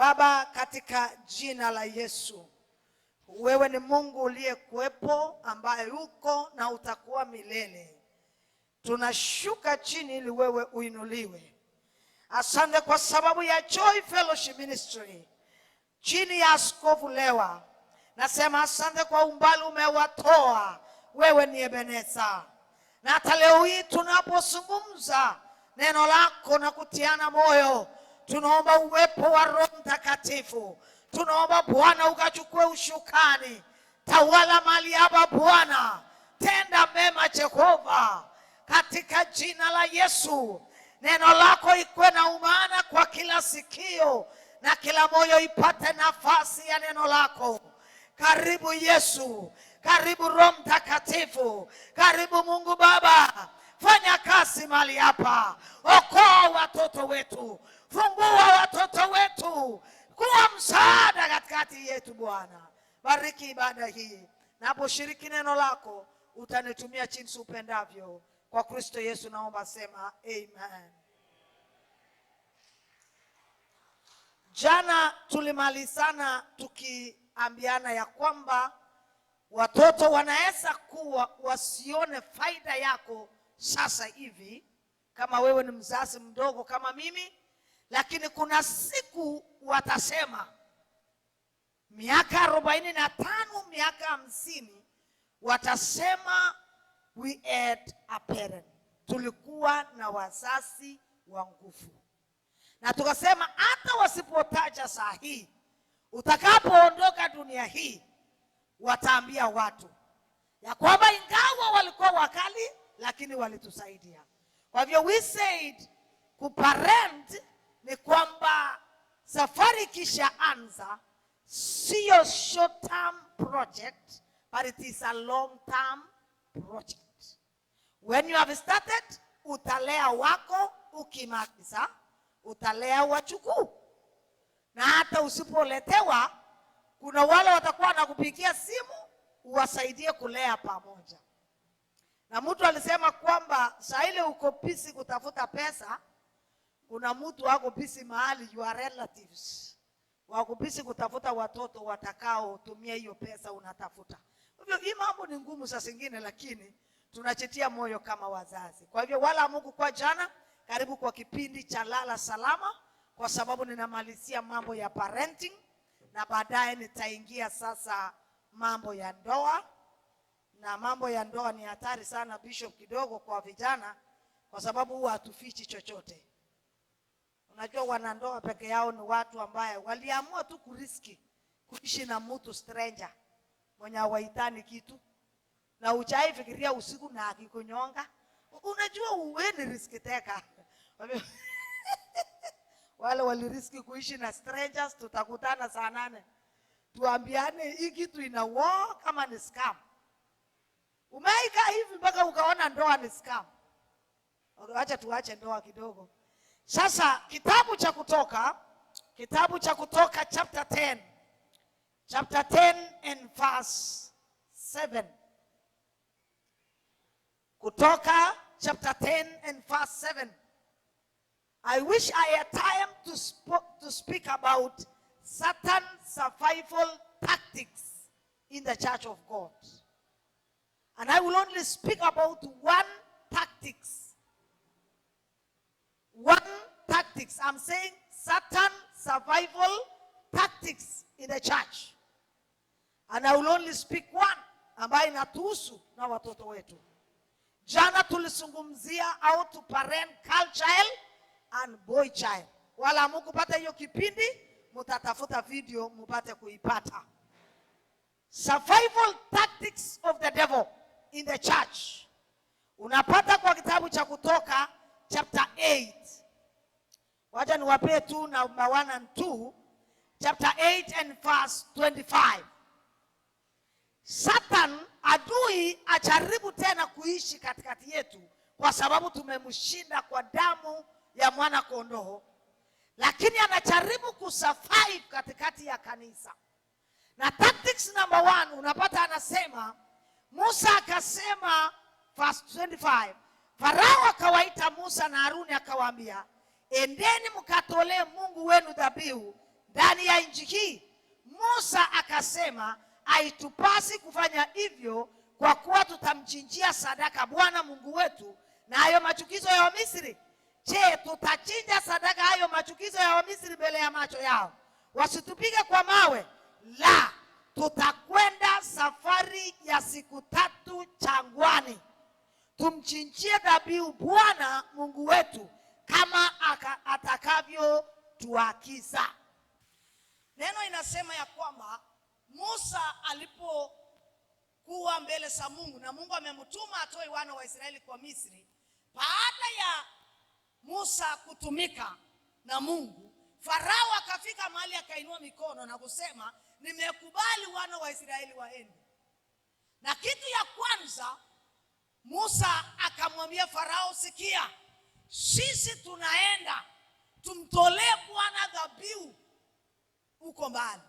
Baba, katika jina la Yesu, wewe ni Mungu uliyekuwepo, ambaye uko na utakuwa milele. Tunashuka chini ili wewe uinuliwe. Asante kwa sababu ya Joy Fellowship Ministry chini ya Askofu Lewa. Nasema asante kwa umbali umewatoa. Wewe ni Ebeneza. Na hata leo hii tunapozungumza neno lako na kutiana moyo, tunaomba uwepo wa Roho Mtakatifu. Tunaomba Bwana ukachukue ushukani. Tawala mali hapa Bwana. Tenda mema Jehova. Katika jina la Yesu. Neno lako ikuwe na umaana kwa kila sikio na kila moyo ipate nafasi ya neno lako. Karibu Yesu. Karibu Roho Mtakatifu. Karibu Mungu Baba. Fanya kazi mali hapa. Okoa watoto wetu. Fungua watoto wetu. Kuwa msaada katikati yetu Bwana. Bariki ibada hii. Naposhiriki neno lako utanitumia jinsi upendavyo. Kwa Kristo Yesu naomba, sema amen. Jana tulimalizana tukiambiana ya kwamba watoto wanaweza kuwa wasione faida yako sasa hivi, kama wewe ni mzazi mdogo kama mimi, lakini kuna siku watasema miaka 45, miaka 50, watasema we had a parent. Tulikuwa na wazazi wa nguvu. Na tukasema hata wasipotaja saa hii, utakapoondoka dunia hii, wataambia watu ya kwamba ingawa walikuwa wakali, lakini walitusaidia. Kwa hivyo we said kuparent ni kwamba safari kisha anza, sio short term project, but it is a long term project. When you have started, utalea wako, ukimaliza utalea wachukuu. Na hata usipoletewa, kuna wale watakuwa wanakupigia simu uwasaidie kulea pamoja. Na mtu alisema kwamba saa ile uko busy kutafuta pesa, kuna mtu wako busy mahali, your relatives wako busy kutafuta watoto watakao tumia hiyo pesa unatafuta. Kwa hivyo hii mambo ni ngumu saa zingine, lakini tunachitia moyo kama wazazi. Kwa hivyo wala Mungu kwa jana, karibu kwa kipindi cha Lala Salama, kwa sababu ninamalizia mambo ya parenting na baadaye nitaingia sasa mambo ya ndoa. Na mambo ya ndoa ni hatari sana Bishop kidogo kwa vijana, kwa sababu huwa hatufichi chochote. Unajua wanandoa peke yao ni watu ambaye waliamua tu kuriski kuishi na mtu stranger mwenye hawaitani kitu, na hujai fikiria usiku na akikunyonga. Unajua uwe ni riski teka. Wale waliriski kuishi na strangers, tutakutana saa 8. Tuambiane hii kitu ina war kama ni scam. Umeika hivi mpaka ukaona ndoa ni scam. Acha tuache ndoa kidogo. Sasa kitabu cha Kutoka chapter 10. Chapter 10 and verse 7. Kutoka chapter 10 and verse 7. I wish I had time to speak about certain survival tactics in the church of God. And I will only speak about one tactics. I'm saying certain survival tactics in the church. And I will only speak one, ambayo inatuhusu na watoto wetu. Jana tulisungumzia how to parent girl child and boy child. Wala mukupata hiyo kipindi, mutatafuta video mupate kuipata. Survival tactics of the devil in the church. Unapata kwa kitabu cha Kutoka chapter 8. Wacha niwape tu number 1 and 2. Chapter 8 and verse 25. Satan adui ajaribu tena kuishi katikati yetu, kwa sababu tumemshinda kwa damu ya mwana kondoo. Lakini anajaribu kusurvive katikati ya kanisa. Na tactics number 1 unapata anasema, Musa akasema verse 25, Farao akawaita Musa na Haruni akawaambia, endeni mkatolee Mungu wenu dhabihu ndani ya nchi hii. Musa akasema, haitupasi kufanya hivyo, kwa kuwa tutamchinjia sadaka Bwana Mungu wetu na hayo machukizo ya Wamisri. Je, tutachinja sadaka hayo machukizo ya Wamisri mbele ya macho yao, wasitupige kwa mawe? La, tutakwenda safari ya siku 3 jangwani, tumchinjie dhabihu Bwana Mungu wetu kama atakavyotuagiza. Neno inasema ya kwamba Musa alipokuwa mbele za Mungu na Mungu amemtuma atoe wana wa Israeli kwa Misri, baada ya Musa kutumika na Mungu, Farao akafika mahali akainua mikono na kusema, nimekubali wana wa Israeli waende. Na kitu ya kwanza Musa akamwambia Farao, sikia, sisi tunaenda tumtolee Bwana dhabihu uko mbali.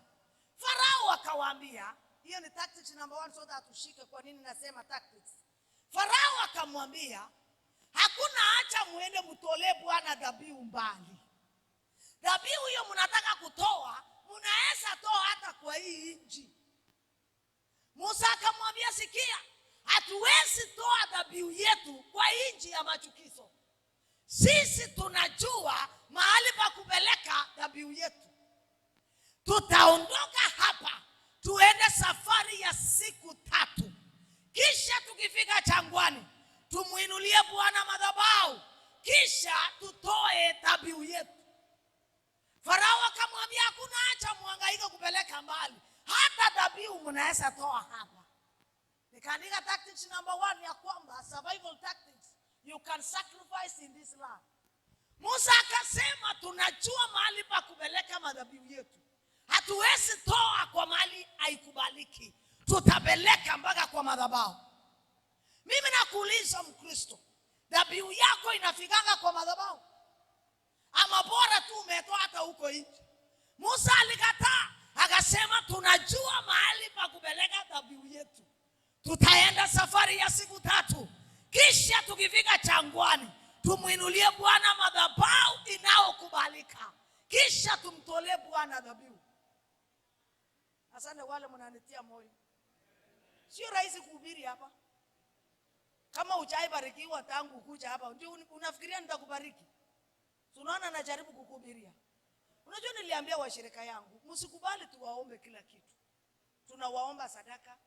Farao akawaambia, hiyo ni tactics number 1, so that tushike kwa nini nasema tactics. Farao akamwambia, hakuna haja muende mtolee Bwana dhabihu mbali. Dhabihu hiyo mnataka kutoa, mnaweza toa hata kwa hii nchi. Musa akamwambia, sikia, hatuwezi toa dhabihu yetu kwa nchi ya machukizo. Sisi tunajua mahali pa kupeleka dhabihu yetu. Tutaondoka hapa tuende safari ya siku 3. Kisha tukifika jangwani tumuinulie Bwana madhabahu, kisha tutoe dhabihu yetu. Farao akamwambia, hakuna haja muhangaika kupeleka mbali, hata dhabihu mnaweza toa hapa. Nikaandika tactics number 1 ya kwamba survival tactics, you can sacrifice in this land. Musa akasema, tunajua mahali pa kupeleka madhabihu yetu. Hatuwezi toa kwa mahali haikubaliki, tutapeleka mpaka kwa madhabahu. Mimi nakuuliza Mkristo, dhabihu yako inafikanga kwa madhabahu? Ama bora tu umetoa hata huko nje? Musa alikataa, akasema, tunajua mahali pa kupeleka dhabihu yetu. Tutaenda safari ya siku 3. Kisha tukifika jangwani tumuinulie Bwana madhabahu inayokubalika, kisha tumtolee Bwana dhabihu. Asante wale mnanitia moyo. Sio rahisi kuhubiri hapa. Kama hujaibarikiwa tangu kuja hapa, ndio unafikiria nitakubariki? Tunaona najaribu kukuhubiria. Unajua niliambia washirika yangu, msikubali tuwaombe kila kitu. Tunawaomba sadaka,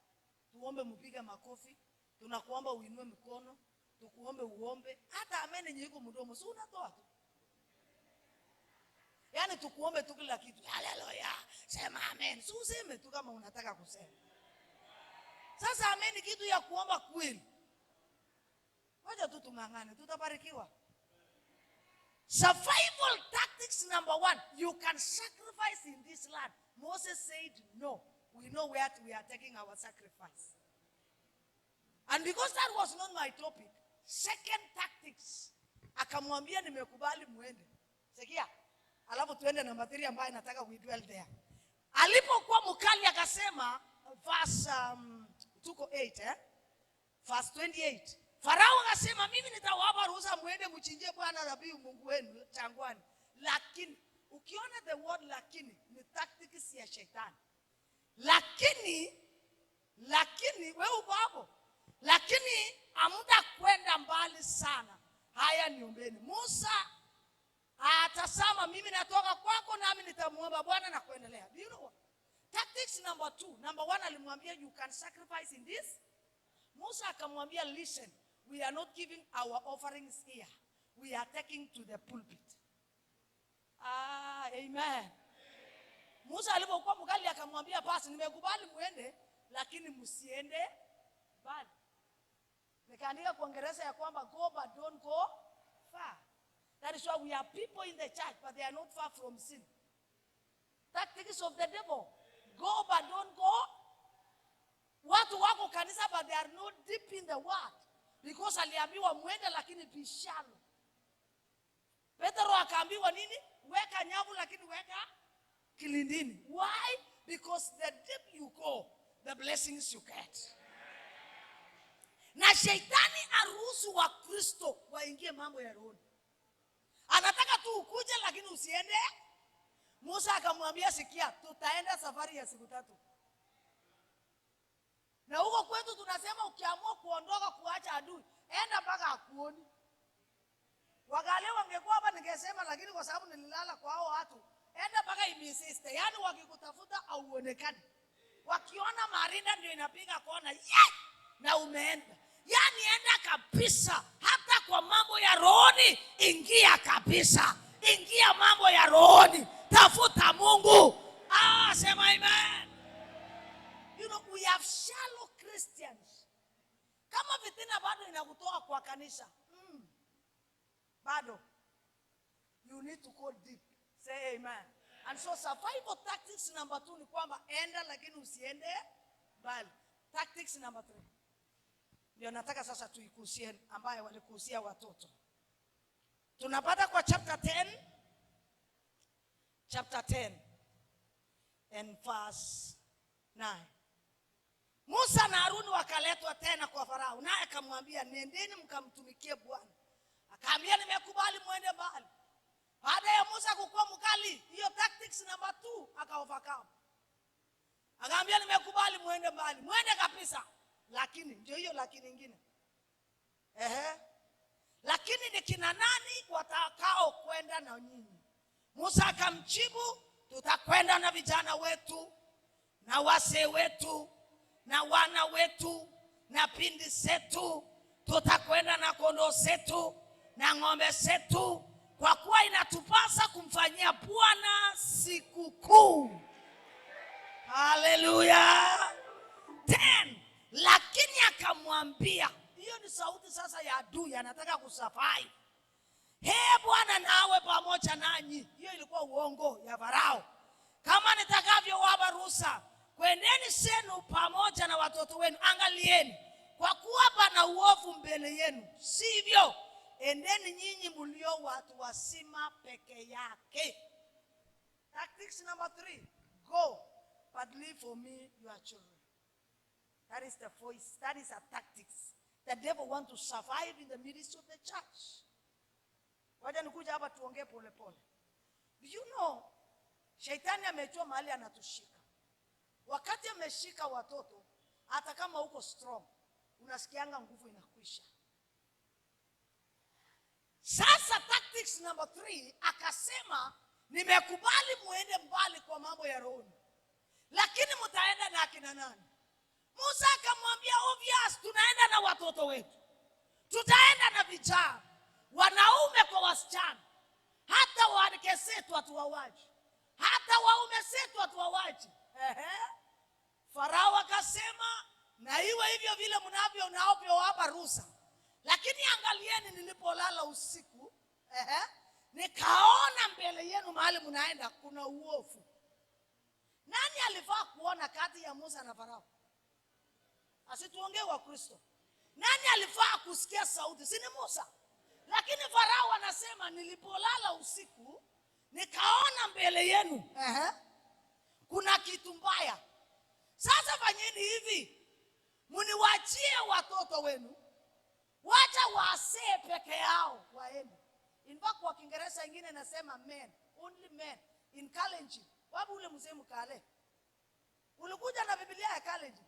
tuombe mpige makofi, tunakuomba uinue mikono, tukuombe uombe, hata ameni nyiko mdomo, si unatoa tu. Yaani tukuombe tu kila kitu. Haleluya, sema amen. Si useme tu kama unataka kusema. Sasa amen ni kitu ya kuomba kweli. Wacha tu tungangane, tutabarikiwa. Survival tactics number 1, you can sacrifice in this land. Moses said no. We know where we are taking our sacrifice. And because that was not my topic, second tactics, akamwambia nimekubali muende. Sikia, alafu tuende na material ambayo nataka we dwell there. Alipokuwa mkali akasema, verse 8, verse 28. Farao akasema, mimi nitawapa ruhusa muende mchinjie Bwana dhabihu Mungu wenu jangwani. Lakini ukiona the word lakini ni tactics ya shetani. Lakini wewe uko hapo. Lakini amuda kwenda mbali sana. Haya niombeni. Musa atasema, mimi natoka kwako nami nitamuomba Bwana na kuendelea. Do you know what? Tactics number 2. Number 1 alimwambia, you can sacrifice in this. Musa akamwambia, listen, we are not giving our offerings here. We are taking to the pulpit. Amen. Musa alipokuwa mkali akamwambia, basi nimekubali muende, lakini msiende mbali. Nikaandika kwa Kiingereza ya kwamba go but don't go far. That is why we are people in the church, but they are not far from sin. Tactics of the devil. Go but don't go. Watu wako kanisa but they are not deep in the word. Because aliambiwa muende lakini bishano. Petro akaambiwa nini? Weka nyavu lakini weka kilindini. Why? Because the deep you go, the blessings you get. Na shetani aruhusu wa Kristo waingie mambo ya roho. Anataka tu ukuje lakini usiende. Musa akamwambia, sikia, tutaenda safari ya siku 3. Na huko kwetu tunasema ukiamua kuondoka kuacha adui, enda mpaka akuoni. Wagale wangekuwa hapa ningesema, lakini kwa sababu nililala kwa hao watu, enda mpaka imisiste. Yaani wakikutafuta au uonekane. Wakiona Marinda ndio inapiga kona, na umeenda. Yaani enda kabisa. Hata kwa mambo ya rohoni, ingia kabisa. Ingia mambo ya rohoni. Tafuta Mungu. Sema amen. You know, we have shallow Christians. Kama fitina bado inakutoa kwa kanisa, bado, you need to go deep. Say amen. And so survival tactics number 2 ni kwamba enda lakini usiende bali. Tactics number 3 ndio nataka sasa tuikusie, ambaye walikuhusia watoto. Tunapata kwa chapter 10 and verse 9. Musa na Haruni wakaletwa tena kwa Farao, naye akamwambia, nendeni mkamtumikie Bwana. Akaambia, nimekubali muende mbali. Baada ya Musa kukua mkali, hiyo tactics number 2 akaovercome. Akaambia, nimekubali muende mbali, muende kabisa. Lakini ndio hiyo lakini nyingine. Lakini ni kina nani watakao kwenda na nyinyi? Musa akamjibu, tutakwenda na vijana wetu na wazee wetu na wana wetu na binti zetu. Tutakwenda na kondoo zetu na ng'ombe zetu, kwa kuwa inatupasa kumfanyia Bwana sikukuu. Haleluya. 10. Lakini akamwambia, hiyo ni sauti sasa ya adui, anataka kusafai. Bwana nawe pamoja nanyi. Hiyo ilikuwa uongo ya Farao. Kama nitakavyowapa ruhusa, kwendeni zenu pamoja na watoto wenu. Angalieni, kwa kuwa pana uovu mbele yenu, sivyo? Endeni nyinyi mlio watu wazima peke yake. Tactics number 3. Go, but leave for me your children. That is the voice. That is a tactics. The devil wants to survive in the midst of the church. Wacha nikuja hapa tuongee pole pole. Do you know, Shetani amejua mahali anatushika. Wakati ameshika watoto, hata kama uko strong, unasikianga nguvu inakwisha. Sasa tactics number 3, akasema, nimekubali muende mbali kwa mambo ya roho, lakini mtaenda na akina nani? Musa akamwambia, obvious, tunaenda na watoto wetu. Tutaenda na vijana, wanaume kwa wasichana. Hata wake zetu hatuwawaji. Hata waume zetu hatuwawaji. Farao akasema, na iwe hivyo vile mnavyowapa ruhusa. Lakini angalieni, nilipolala usiku, nikaona mbele yenu mahali mnaenda kuna uovu. Nani alifaa kuona kati ya Musa na Farao? Asituongee wa Kristo. Nani alifaa kusikia sauti? Si ni Musa. Lakini Farao anasema, nilipolala usiku nikaona mbele yenu kuna kitu mbaya. Sasa fanyeni hivi, mniwachie watoto wenu, wacha wazee peke yao waende. In fact kwa Kiingereza ingine nasema men, only men. In Kalenjin, wapi ule mzee mkale? Ulikuja na Biblia ya Kalenjin?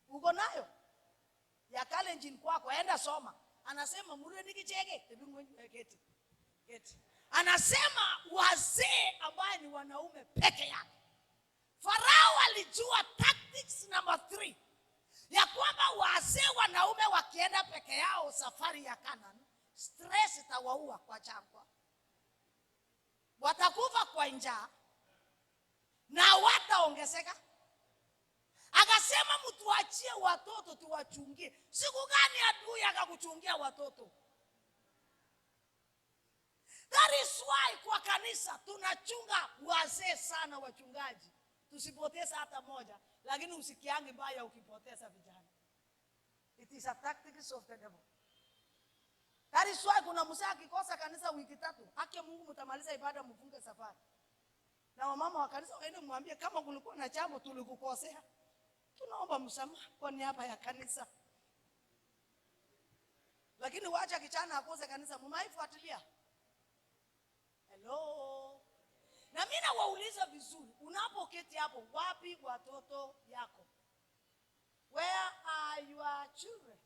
Uko nayo? Ya Kalenjin kwako, enda soma. Anasema mure nikicheke, keti. Anasema wazee ambao ni wanaume peke yake. Farao alijua tactics number 3, ya kwamba wazee wanaume wakienda peke yao safari ya Kanani, stress itawaua kwa jangwa. Watakufa kwa njaa na wataongezeka. Akasema, mtuachie watoto tuwachungie. Siku gani adui akakuchungia watoto? That is why kwa kanisa tunachunga wazee sana, wachungaji. Tusipoteza hata moja, lakini usikiange mbaya ukipoteza vijana. It is a tactics of the devil. That is why kuna mzee akikosa kanisa wiki 3, haki Mungu mtamaliza ibada mfunge safari. Na wamama wa kanisa waende mwambie, kama kulikuwa na jambo tulikukosea, tunaomba msamaha kwa niaba ya kanisa. Lakini wacha kijana akose kanisa, mumaifuatilia. Hello. Na mimi nawauliza vizuri, unapoketi hapo, wapi watoto yako? Where are your children?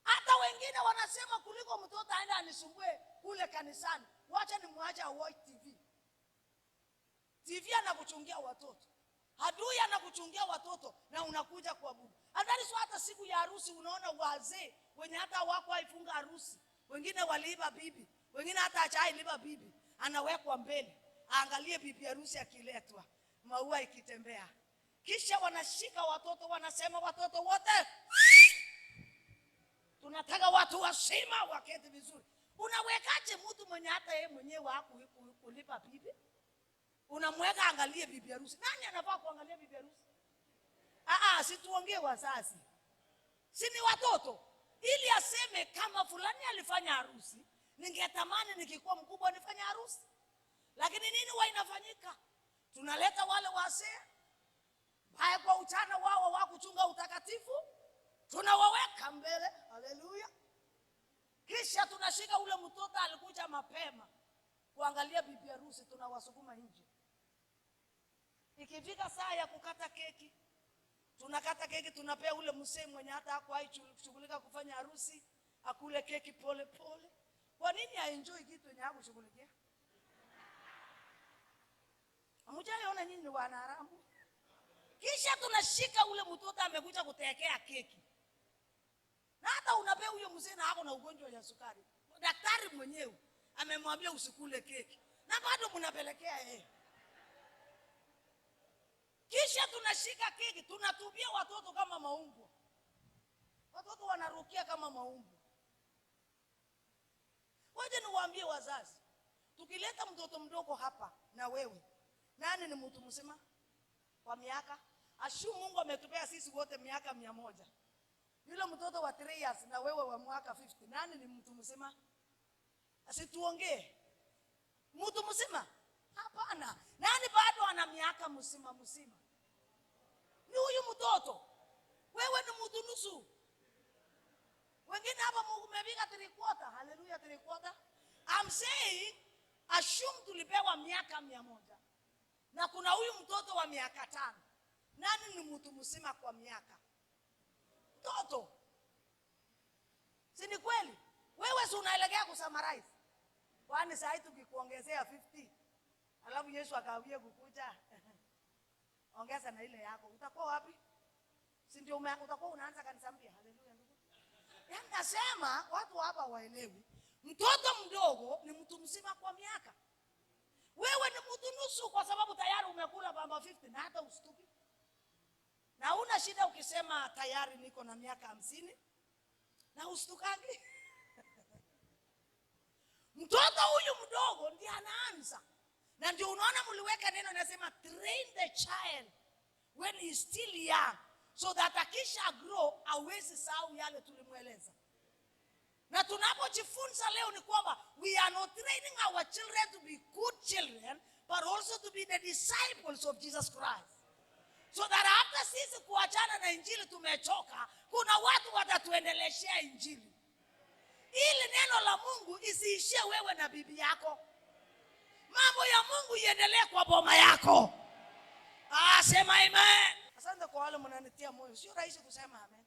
Hata wengine wanasema kuliko mtoto aenda anisumbue kule kanisani, wacha nimwache watch TV. TV anakuchungia watoto. Adui anakuchungia watoto na unakuja kuabudu. Hadhari sio hata siku ya harusi unaona wazee wenye hata wako haifunga harusi. Wengine waliiba bibi, wengine hata hajailiba bibi. Anawekwa mbele, aangalie bibi harusi akiletwa, maua ikitembea. Kisha wanashika watoto, wanasema watoto wote tunataka watu wazima waketi vizuri. Unawekaje mtu mwenye hata yeye mwenyewe hakulipa bibi? Unamweka angalie bibi harusi. Nani anafaa kuangalia bibi harusi? Si tuongee wazazi. Si ni watoto. Ili aseme kama fulani alifanya harusi, ningetamani nikikuwa mkubwa nifanye harusi. Lakini nini huwa inafanyika? Tunaleta wale wazee haya kwa uchana wao wa kuchunga utakatifu, tunawaweka mbele. Haleluya. Kisha tunashika ule mtoto alikuja mapema kuangalia bibi harusi, tunawasukuma nje. Ikifika saa ya kukata keki, tunakata keki, tunapea ule mzee mwenye hata hakuwahi kushughulika kufanya harusi akule keki pole pole. Kwa nini aenjoy kitu yenye hakushughulikia? Hamjaona nyinyi wana haramu? Kisha tunashika ule mtoto amekuja kutekea keki. Na hata unapea huyo mzee na hako na ugonjwa wa sukari. Daktari mwenyewe amemwambia usikule keki. Na bado mnapelekea yeye. Kisha tunashika keki, tunatubia watoto kama maumbo. Watoto wanarukia kama maumbo. Waje niwaambie wazazi, tukileta mtoto mdogo hapa na wewe, nani ni mtu mzima kwa miaka? Mungu ametupea sisi wote miaka 100. Yule mtoto wa 3 years na wewe wa mwaka 50, nani ni mtu mzima? Asituongee. Mtu mzima? Hapana. Nani bado ana miaka mzima? Ni huyu mtoto. Wewe ni mtu nusu. Wengine hapa mmefika 3/4. Hallelujah, 3/4. I'm saying tulipewa miaka 100. Na kuna huyu mtoto wa miaka 5. Nani ni mtu mzima kwa miaka? Mtoto. Si ni kweli? Wewe si unaelekea kusummarize. Kwani saa hii tukikuongezea 50, alafu Yesu akawie kukuja, ongeza na ile yako, utakuwa wapi? Si ndio utakuwa unaanza kanisa mpya? Haleluya ndugu. Yaani nasema watu hapa waelewi. Mtoto mdogo ni mtu mzima kwa miaka. Wewe ni mtu nusu kwa sababu tayari umekula bamba 50 na hata usituki. Na una shida ukisema tayari niko na miaka 50 na usitukangi. Mtoto huyu mdogo ndiye anaanza. Na ndio unaona mliweka neno nasema train the child when he is still young, so that akisha grow hawezi sahau yale tulimweleza. Na tunapojifunza leo ni kwamba we are not training our children to be good children, but also to be the disciples of Jesus Christ. So that after sisi kuachana na injili tumechoka, kuna watu watatuendeleshea injili. Ili neno la Mungu isiishie wewe na bibi yako. Mambo ya Mungu iendelee kwa boma yako. Sema amen. Asante kwa wale mnanitia moyo. Sio rahisi kusema amen.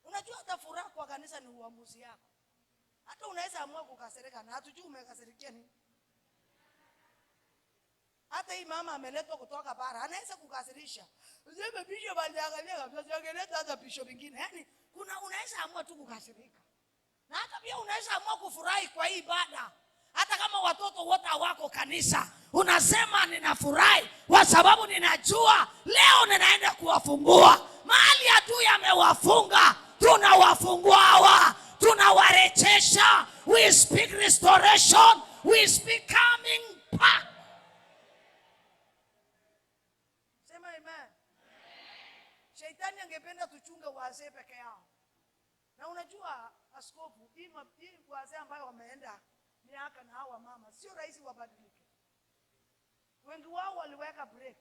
Unajua hata furaha kwa kanisa ni uamuzi yako. Hata unaweza amua kukasirika na hatujui umekasirikia nini. Hata hii mama ameletwa kutoka bara, anaweza kukasirisha. Useme bishop aliangalia kabisa, angeleta hata bishop mwingine. Yaani unaweza amua tu kukasirika. Na hata pia unaweza amua kufurahi kwa hii ibada. Hata kama watoto wote hawako kanisa, unasema ninafurahi kwa sababu ninajua leo ninaenda kuwafungua. Mahali adui amewafunga, tunawafungua hawa, tunawarejesha. We speak restoration, we speak coming back. Sema amen. Shetani angependa tuchunge wazee peke yao. Na unajua askofu, hii wazee ambao wameenda miaka na hawa mama, sio rahisi wabadilike. Wengi wao waliweka break.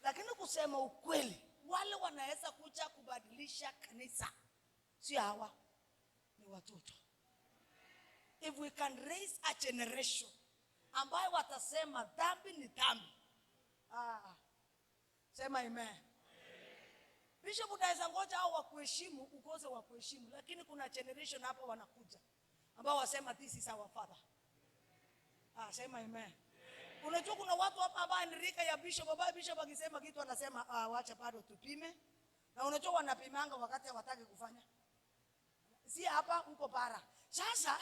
Lakini kusema ukweli, wale wanaweza kuja kubadilisha kanisa sio hawa, ni watoto. If we can raise a generation ambayo watasema dhambi ni dhambi. Sema amen. Bishop, unaweza ngoja hao wakuheshimu ukose wakuheshimu, lakini kuna generation hapa wanakuja ambao wasema this is our father. Sema amen. Unajua kuna watu hapa ambao ni rika ya bishop, baba bishop akisema kitu anasema wacha bado tupime. Na unajua wanapimanga wakati hawataka kufanya. Si hapa uko bara. Sasa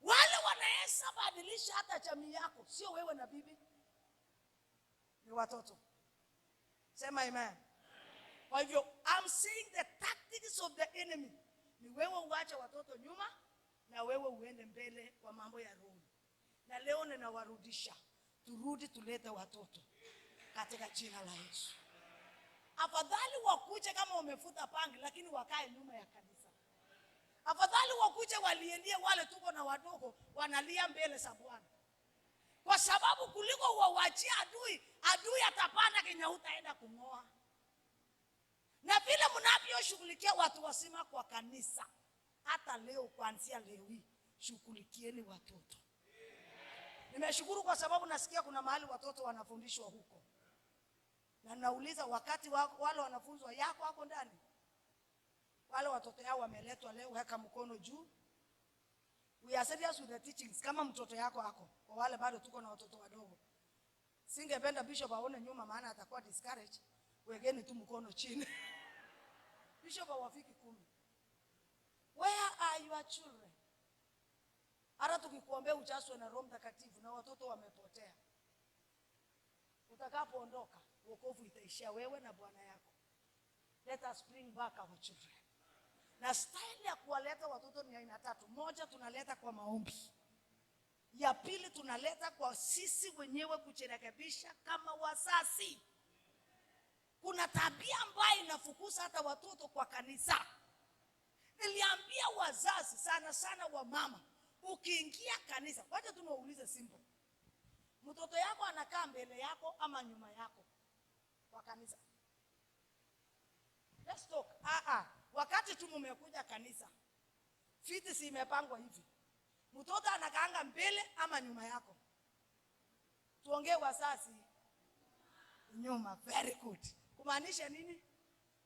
wale wanaweza badilisha hata jamii yako, sio wewe na bibi. Ni watoto. Sema amen. Kwa hivyo I'm saying the tactics of the enemy ni wewe uache watoto nyuma na wewe uende mbele kwa mambo ya roho. Na leo ninawarudisha, turudi tulete watoto katika jina la Yesu. Afadhali wakuje kama umefuta pangi, lakini wakae nyuma ya kanisa. Afadhali wakuje walielie wale tuko na wadogo wanalia mbele za Bwana. Kwa sababu kuliko wawachie adui atapanda Kenya utaenda kungoa. Na vile mnavyoshughulikia watu wasima kwa kanisa, hata leo kuanzia leo hii shughulikieni watoto. Nimeshukuru kwa sababu nasikia kuna mahali watoto wanafundishwa huko. Na nauliza wakati wale wanafunzwa yako hapo ndani, wale watoto yao wameletwa leo, weka mkono juu. We are serious with the teachings. Kama mtoto yako hako, kwa wale bado tuko na watoto wadogo, singependa bishop aone nyuma maana atakuwa discouraged. Wegeni tu mkono chini. Bishop hawafiki 10. Where are your children? Hata tukikuombea ujaswe na Roho Mtakatifu na watoto wamepotea, utakapoondoka wokovu itaishia wewe na bwana yako. Let us bring back our children. Na style ya kuwaleta watoto ni aina 3. Moja, tunaleta kwa maombi. Ya pili, tunaleta kwa sisi wenyewe kujirekebisha kama wazazi. Kuna tabia ambayo inafukuza hata watoto kwa kanisa. Niliambia wazazi sana sana wa mama, ukiingia kanisa, wacha tunaulize simple. Mtoto yako anakaa mbele yako ama nyuma yako kwa kanisa? Let's talk. Wakati tu mmekuja kanisa, fiti si imepangwa hivi. Mtoto anakaanga mbele ama nyuma yako? Tuongee wazazi. Nyuma. Very good. Kumaanisha nini?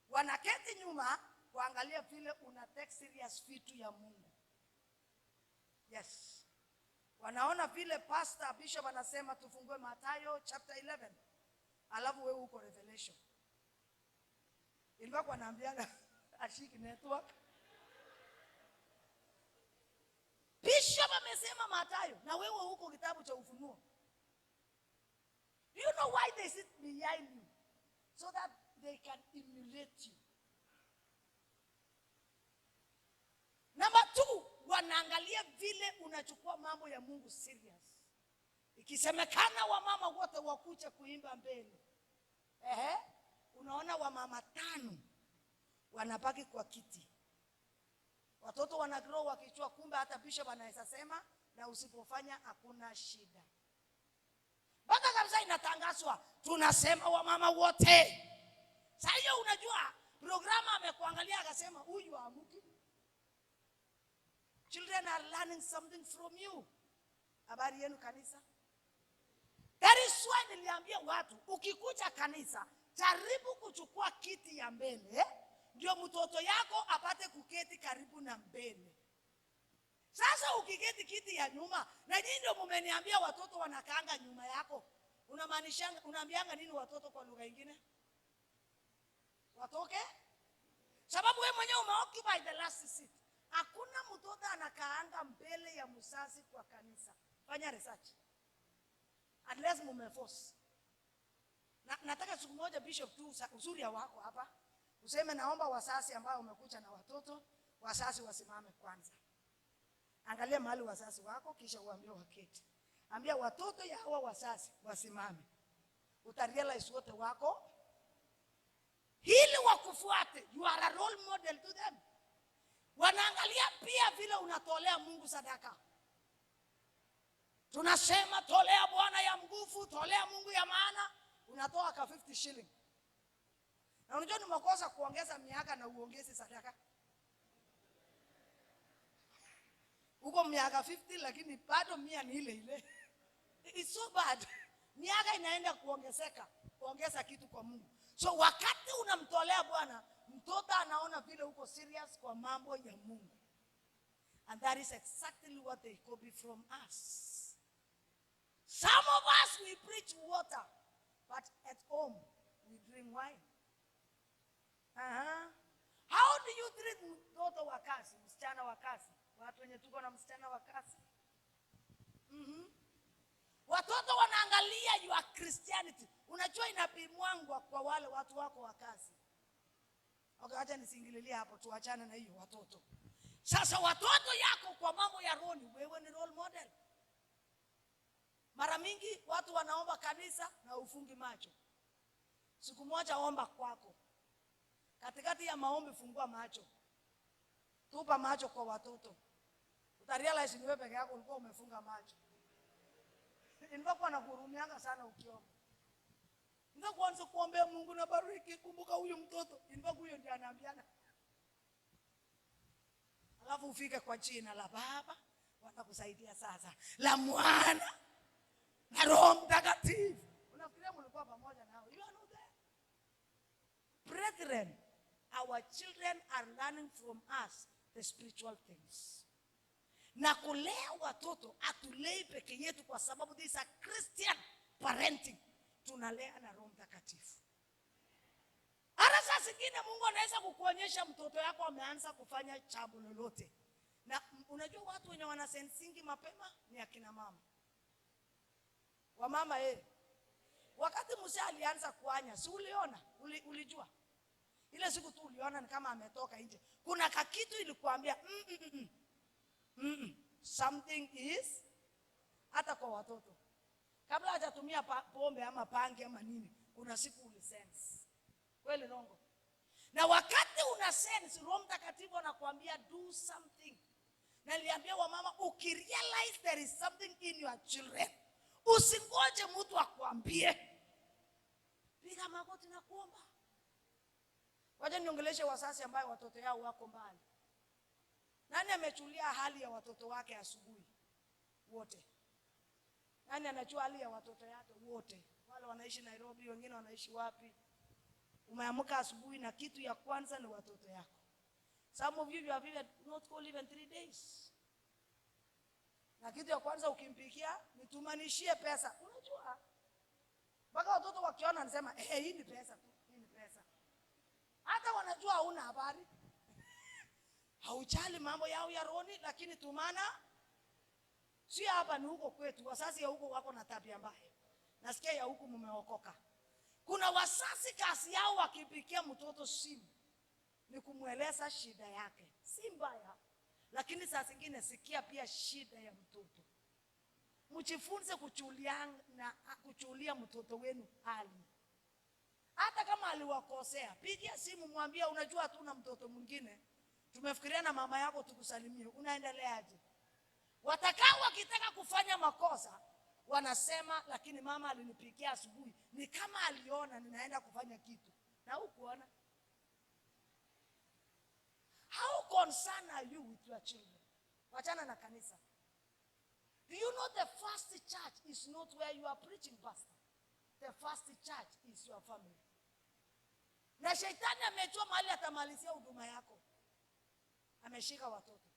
Wanaketi nyuma kuangalia vile una take serious vitu ya Mungu. Yes. Wanaona vile pastor bishop anasema tufungue Mathayo chapter 11. Alafu wewe uko Revelation. Ilikuwa wanaambiana ashiki network. Bishop amesema Mathayo na wewe uko kitabu cha Ufunuo. You know why they sit behind you? So that they can emulate you. Number 2, wanaangalia vile unachukua mambo ya Mungu serious. Ikisemekana wamama wote wakuche kuimba mbele, unaona wamama 5 wanabaki kwa kiti. Watoto wanagrow wakichua, kumbe hata bishop anaweza sema na usipofanya hakuna shida. Baka kabisa inatangazwa, tunasema wamama wote. Sasa hiyo unajua programa amekuangalia akasema huyu amuki. Children are learning something from you. Habari yenu kanisa? That is why niliambia watu, ukikuja kanisa, jaribu kuchukua kiti ya mbele, ndio mtoto yako apate kuketi karibu na mbele. Sasa ukiketi kiti ya nyuma, na nyinyi ndio mmeniambia watoto wanakaanga nyuma yako. Unamaanisha unaambianga nini watoto kwa lugha nyingine? Watoke? Sababu wewe mwenyewe umeoccupy the last seat. Hakuna mtoto anakaanga mbele ya mzazi kwa kanisa. Fanya research. Unless mumeforce. Nataka siku moja bishop tu uzuri ya wako hapa, useme naomba wazazi ambao umekuja na watoto, wazazi wasimame kwanza. Angalia mahali wazazi wako kisha uambie waketi. Ambia watoto ya hawa wazazi wasimame. Utarealize wote wako hili wakufuate. You are a role model to them. Wanaangalia pia vile unatolea Mungu sadaka. Tunasema tolea Bwana ya nguvu, tolea Mungu ya maana, unatoa ka 50 shilling. Na unajua ni makosa kuongeza miaka na uongeze sadaka. uko miaka 50 lakini bado 100 ni ile ile. It's so bad. Miaka inaenda kuongeza kitu kwa Mungu. So wakati unamtolea Bwana, mtoto anaona vile uko serious kwa mambo ya Mungu. And that is exactly what they copy from us. Some of us, we preach water, but at home we drink wine. How do you treat mtoto wa kazi, msichana wa kazi? Watu wenye tuko na msichana wa kazi. Watoto wanaangalia your Christianity. Unajua inapimwangwa kwa wale watu wako wa kazi. Okay, acha nisingililie hapo, tuachane na hiyo watoto. Sasa watoto yako kwa mambo ya roho, wewe ni role model. Mara mingi watu wanaomba kanisa na ufungi macho. Siku moja omba kwako. Katikati ya maombi fungua macho. Tupa macho kwa watoto. Utarealize ni wewe peke yako ulikuwa umefunga macho. Nilikuwa nakuhurumianga sana ukiomba. Ndio kwanza kuombea Mungu na bariki, kumbuka huyu mtoto. Ndio huyo ndiye anaambiana. Alafu ufike kwa jina la Baba, wanakusaidia sasa. La Mwana na Roho Mtakatifu. Unafikiria mlikuwa pamoja nao? You are not there. Brethren, our children are learning from us the spiritual things. Na kulea watoto atulei peke yetu kwa sababu this is a Christian parenting. Tunalea na Roho Mtakatifu. Hata saa zingine Mungu anaweza kukuonyesha mtoto yako ameanza kufanya jambo lolote. Na unajua watu wenye wanasensingi mapema ni akina mama. Wamama wakati Musa alianza kuanya, si uliona? Ulijua? Ile siku tu uliona ni kama ametoka nje. Kuna kakitu ilikuambia something is, hata kwa watoto. Kabla hajatumia pombe ama pangi ama nini, kuna siku ulisense. Kweli rongo? Na wakati una sense, Roho Mtakatifu anakuambia do something. Na niliambia wamama, ukirealize there is something in your children, usingoje mtu akuambie. Piga magoti na kuomba. Waje niongeleshe wazazi ambao watoto yao wako mbali. Nani amechulia hali ya watoto wake asubuhi? Wote. Nani anajua hali ya watoto yake? Wote. Wale wanaishi Nairobi, wengine wanaishi wapi? Umeamka asubuhi na kitu ya kwanza ni watoto yako. Some of you have even not called even 3 days. Na kitu ya kwanza ukimpikia, nitumanishie pesa. Unajua? Mpaka watoto wakiona wanasema, hii ni pesa tu, hii ni pesa. Hata wanajua hauna habari. Haujali mambo yao ya rohoni, lakini tumana. Si hapa ni huko kwetu. Wazazi ya huko wako na tabia mbaya. Nasikia ya huko mumeokoka. Kuna wazazi kazi yao wakipikia mtoto simu ni kumueleza shida yake. Si mbaya. Lakini saa zingine sikia pia shida ya mtoto. Mjifunze kuchulia mtoto wenu hali. Hata kama aliwakosea, pigia simu mwambie, unajua hatuna mtoto mwingine. Tumefikiria na mama yako tukusalimie. Unaendeleaje? Watakao wakitaka kufanya makosa wanasema, lakini mama alinipigia asubuhi. Ni kama aliona ninaenda kufanya kitu. Na hukuona. How concerned are you with your children? Wachana na kanisa. Do you know the first church is not where you are preaching, pastor? The first church is your family. Na shetani amejua mahali atamalizia huduma yako. Ameshika watoto.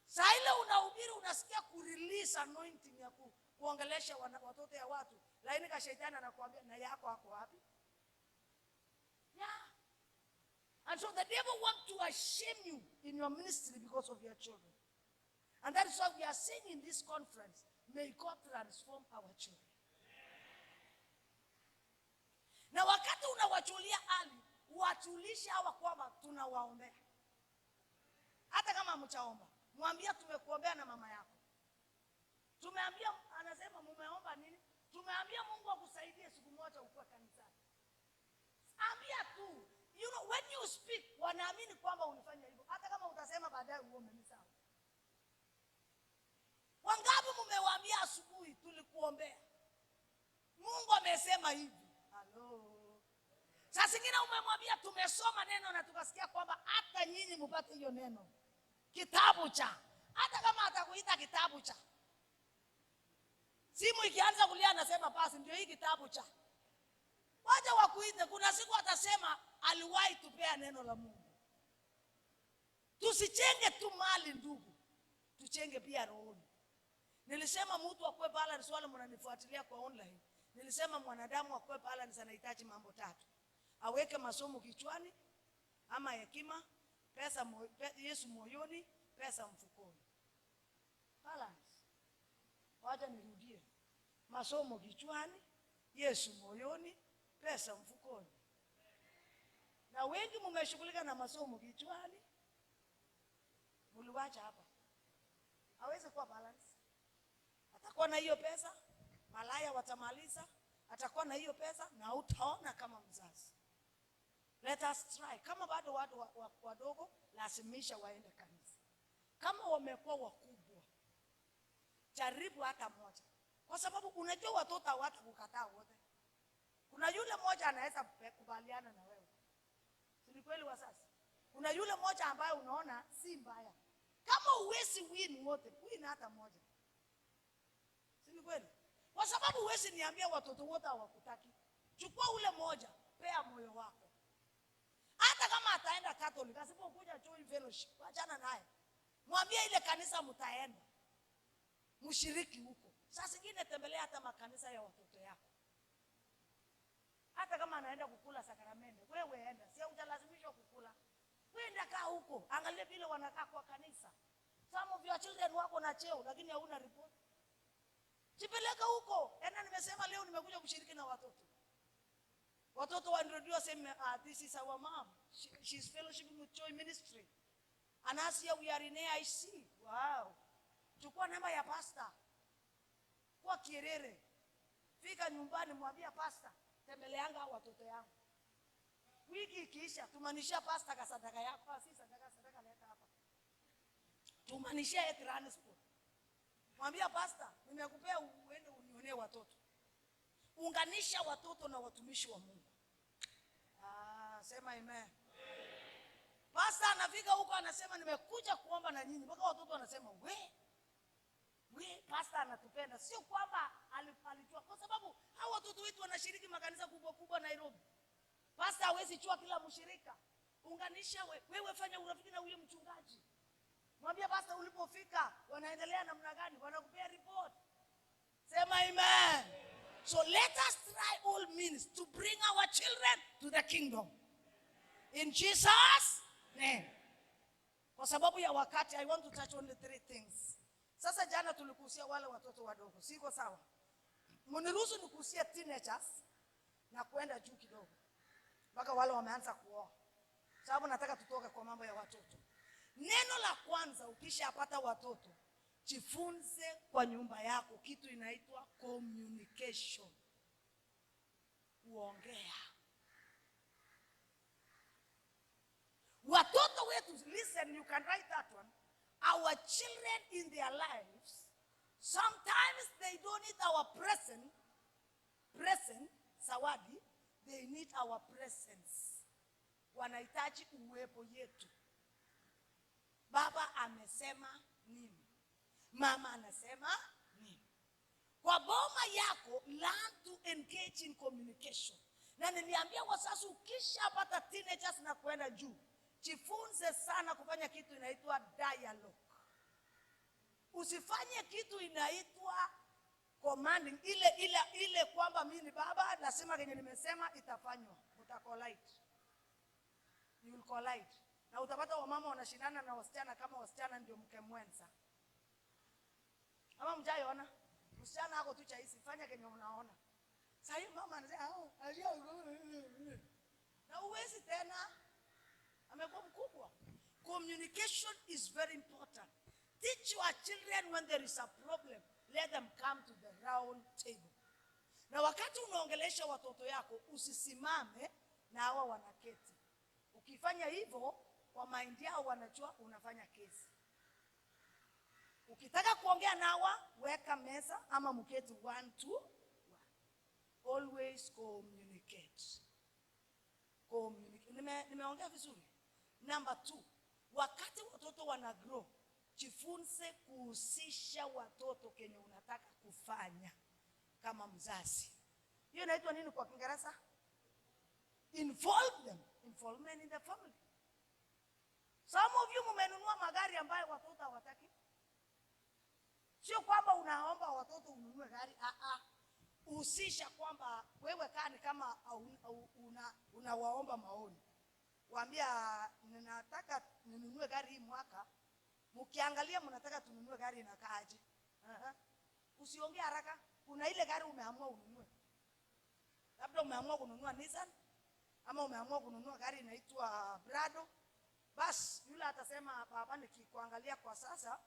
Saa ile unahubiri unasikia kurelease anointing ya kuongelesha watoto ya watu. Lakini ka shetani anakuambia na yako hako wapi? Yeah. And so the devil wants to shame you in your ministry because of your children. And that is why we are saying in this conference, may God transform our children. Na wakati unawachulia hali, wachulishe hawa kwamba tunawaombea. Hata kama mchaomba, mwambie tumekuombea na mama yako. Tumeambia, anasema mumeomba nini? Tumeambia Mungu akusaidie siku moja ukue kanisani. Ambia tu. You know, when you speak, wanaamini kwamba ulifanya hivyo. Hata kama utasema baadaye uombe ni sawa. Wangapi mumewaambia asubuhi tulikuombea? Mungu amesema hivi. Hello. Sasa zingine umemwambia tumesoma neno na tukasikia kwamba hata nyinyi mpate hiyo neno. Kitabu cha Hata kama atakuita kitabu cha. Simu ikianza kulia anasema basi ndio hii kitabu cha. Wacha wakuite, kuna siku atasema aliwahi tupea neno la Mungu. Tusichenge tu mali ndugu, tuchenge pia rohoni. Nilisema mtu akue balance, wale mnanifuatilia kwa online. Nilisema mwanadamu akue balance anahitaji mambo 3. Aweke masomo kichwani, ama hekima, pesa Yesu moyoni, pesa mfukoni. Balance. Wacha nirudie. Masomo kichwani, Yesu moyoni, pesa mfukoni. Na wengi mmeshughulika na masomo kichwani, muliwacha hapa. Hawezi kuwa balance. Atakuwa na hiyo pesa, malaya watamaliza. Atakuwa na hiyo pesa na utaona kama mzazi. Let us try. Kama bado watu wadogo, lazimisha waende kanisa. Kama wamekuwa wakubwa, jaribu hata moja. Kwa sababu unajua watoto hawatakukataa wote. Kuna yule mmoja anaweza kubaliana na wewe. Si ni kweli wazazi? Kuna yule mmoja ambaye unaona si mbaya. Kama uwezi win wote, win hata moja. Si ni kweli? Kwa sababu uwezi niambia watoto wote hawakutaki. Chukua ule moja, pea moyo wako. Hata kama ataenda Catholic, asipokuja join fellowship, achana naye. Mwambie ile kanisa mtaenda. Mshiriki huko. Sasa zingine tembelea hata makanisa ya watoto yako. Hata kama anaenda kukula sakramenti, wewe enda. Si hujalazimishwa kukula. Wenda kaa huko, angalia vile wanakaa kwa kanisa. Some of your children wako na cheo lakini hauna report. Jipeleka huko. Nimesema leo nimekuja kushiriki na watoto. Watoto wa ndio sema this is our mom. She's fellowshipping with Joy Ministry. Anasia we are in AIC. Wow. Chukua namba ya pastor. Kwa Kierere. Fika nyumbani mwambie pastor, tembeleanga watoto yangu. Wiki ikiisha tumanishia pastor ka sadaka yako, si sadaka leta hapa. Tumanishia transport. Mwambie pastor, nimekupea uende unionee watoto. Unganisha watoto na watumishi wa Mungu. Sema amen. Pastor anafika huko anasema nimekuja kuomba na nyinyi. Mpaka watoto wanasema we pastor anatupenda. Sio kwamba alijua, kwa sababu hao watoto wetu wanashiriki makanisa kubwa kubwa Nairobi. Pastor hawezi chua kila mshirika. Unganisha wewe fanya urafiki na huyo mchungaji. Mwambie pastor ulipofika wanaendelea namna gani, wanakupea report. Sema amen. So let us try all means to bring our children to the kingdom. In Jesus' name. Kwa sababu ya wakati, I want to touch on the 3 things. Sasa jana tulikuhusia wale watoto wadogo. Siko sawa? Mniruhusu nikuhusie teenagers na kuenda juu kidogo. Mpaka wale wameanza kuoa. Sababu nataka tutoke kwa mambo ya watoto. Neno la kwanza ukishapata watoto, jifunze kwa nyumba yako kitu inaitwa communication. Kuongea. Watoto wetu, listen, you can write that one. Our children in their lives, sometimes they don't need our present, zawadi, they need our presence. Wanahitaji uwepo yetu. Baba amesema nini? Mama anasema nini? Kwa boma yako, learn to engage in communication. Na niliambia wazazi ukishapata teenagers na kwenda juu, jifunze sana kufanya kitu inaitwa dialogue. Usifanye kitu inaitwa commanding, ile kwamba mimi ni baba lazima kenye nimesema itafanywa. Utakolite. You will collide. Na utapata wamama wanashindana na wasichana kama wasichana ndio mke mwenza. Ama mjaiona? Msichana hako tu chaisi, fanya kenye unaona. Sasa hiyo mama anasema, na uwezi tena. Amekuwa mkubwa. Communication is very important. Teach your children when there is a problem, let them come to the round table. Na wakati unaongelesha watoto yako, usisimame na hawa wanaketi. Ukifanya hivyo, kwa mind yao wanajua unafanya kesi. Ukitaka kuongea na hawa, weka meza ama mketi 1 to 1. Always communicate. Nimeongea vizuri. Number 2, wakati watoto wana grow, jifunze kuhusisha watoto kenye unataka kufanya kama mzazi. Hiyo inaitwa nini kwa Kiingereza? Involve them. Involvement in the family. Some of you mmenunua magari ambayo watoto hawataki. Sio kwamba unaomba watoto ununue gari. Uhusisha kwamba wewe kani kama unawaomba maoni. Waambia ninataka ninunue gari hii mwaka. Mkiangalia mnataka tununue gari inakaaje? Usiongee haraka. Kuna ile gari umeamua ununue. Labda umeamua kununua Nissan ama umeamua kununua gari inaitwa Prado. Bas yule atasema baba nikikuangalia kwa sasa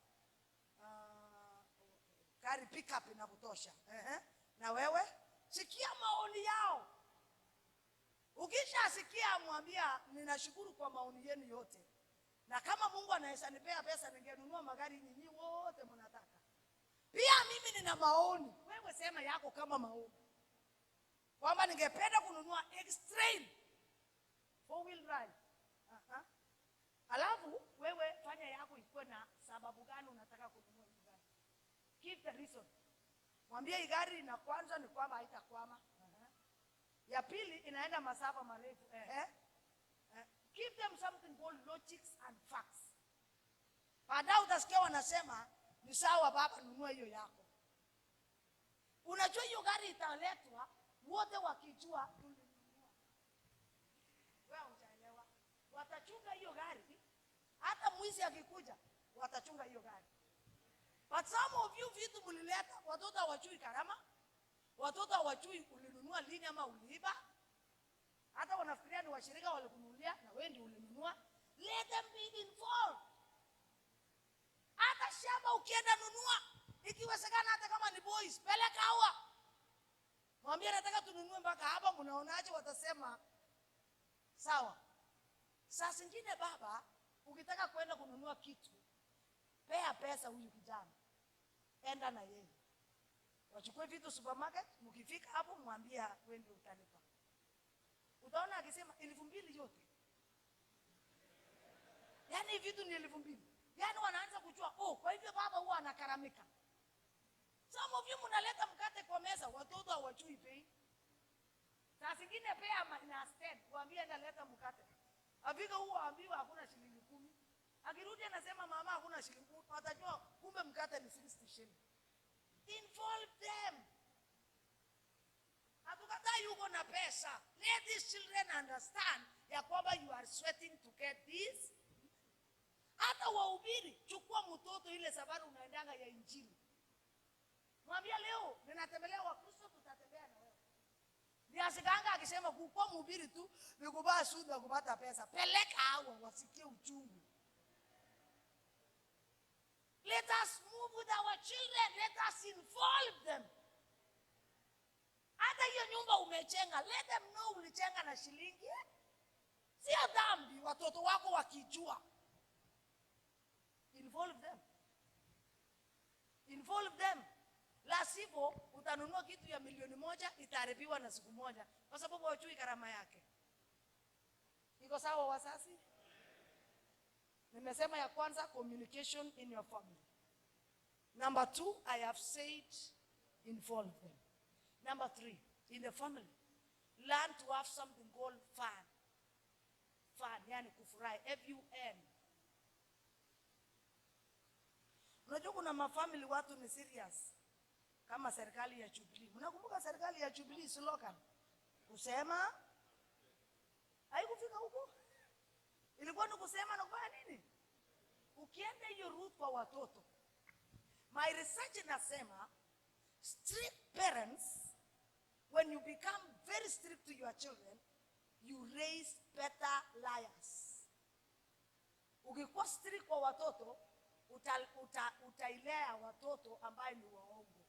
gari pickup inakutosha. Na wewe sikia maoni yao. Ukishasikia mwambia ninashukuru kwa maoni yenu yote. Na kama Mungu anaweza nipea pesa ningenunua magari nyinyi wote mnataka. Pia mimi nina maoni. Wewe sema yako kama maoni. Kwamba ningependa kununua Extreme 4-wheel drive. Alafu wewe fanya yako ikuwe na sababu gani unataka kununua hii gari. Give the reason. Mwambie hii gari na kwanza ni kwamba haitakwama. Ya pili inaenda masafa marefu. Give them something called logics and facts. Baadaye utasikia wanasema ni sawa baba nunua hiyo yako. Unajua hiyo gari italetwa wote wakijua tulinunua. Wewe utaelewa. Watachunga hiyo gari. Hata mwizi akikuja watachunga hiyo gari. But some of you vitu mlileta watoto hawajui karama. Watoto hawajui ulinunua lini ama uliiba. Hata wanafikiria ni washirika walikununulia na wewe ndio ulinunua. Let them be involved. Hata shamba ukienda nunua, ikiwezekana hata kama ni boys, peleka hawa. Mwambie nataka tununue mpaka hapa, mnaonaje? Watasema sawa. Saa zingine baba, ukitaka kwenda kununua kitu, pea pesa huyu kijana. Enda na yeye. Wachukue vitu supermarket, mkifika hapo mwambia wewe ndio utalipa. Utaona akisema 2,000 yote. Yaani vitu ni 2,000. Yaani wanaanza kujua, kwa hivyo baba huwa anakaramika. Some of you mnaleta mkate kwa meza, watoto hawajui bei. Saa zingine pea -10, waambie enda leta mkate. Afika huwa ambiwa hakuna shilingi 10. Akirudi anasema mama hakuna shilingi 10. Watajua kumbe mkate ni 60 shilling. Involve them. Hatukatai yuko na pesa. Let these children understand ya kwamba you are sweating to get this. Hata wahubiri, chukua mtoto ile safari unaendanga ya injili. Mwambie leo ninatembelea Wakristo, tutatembea na wewe. Niasikanga akisema kukua mhubiri tu ni kuvaa suti na kupata pesa. Peleka hao wasikie uchungu. Let us move with our children. Let us involve them. Hata hiyo nyumba umechenga, let them know ulichenga na shilingi. Sio dhambi watoto wako wakijua. Involve them. Involve them. La sivyo utanunua kitu ya 1,000,000 itaharibiwa na siku moja kwa sababu hujui gharama yake. Iko sawa wazazi? Nimesema ya kwanza, communication in your family. Number 2, I have said involve them. Number 3, in the family, learn to have something called fun. Fun, yani kufurahi, F-U-N. Unajua kuna mafamily watu ni serious. Kama serikali ya Jubilee. Unakumbuka serikali ya Jubilee slogan? Kusema haikufika huko. Ilikuwa ni kusema na kufanya nini? Ukienda hiyo route kwa watoto. My research inasema strict parents, when you become very strict to your children, you raise better liars. Ukikuwa strict kwa watoto, utailea watoto ambaye ni waongo.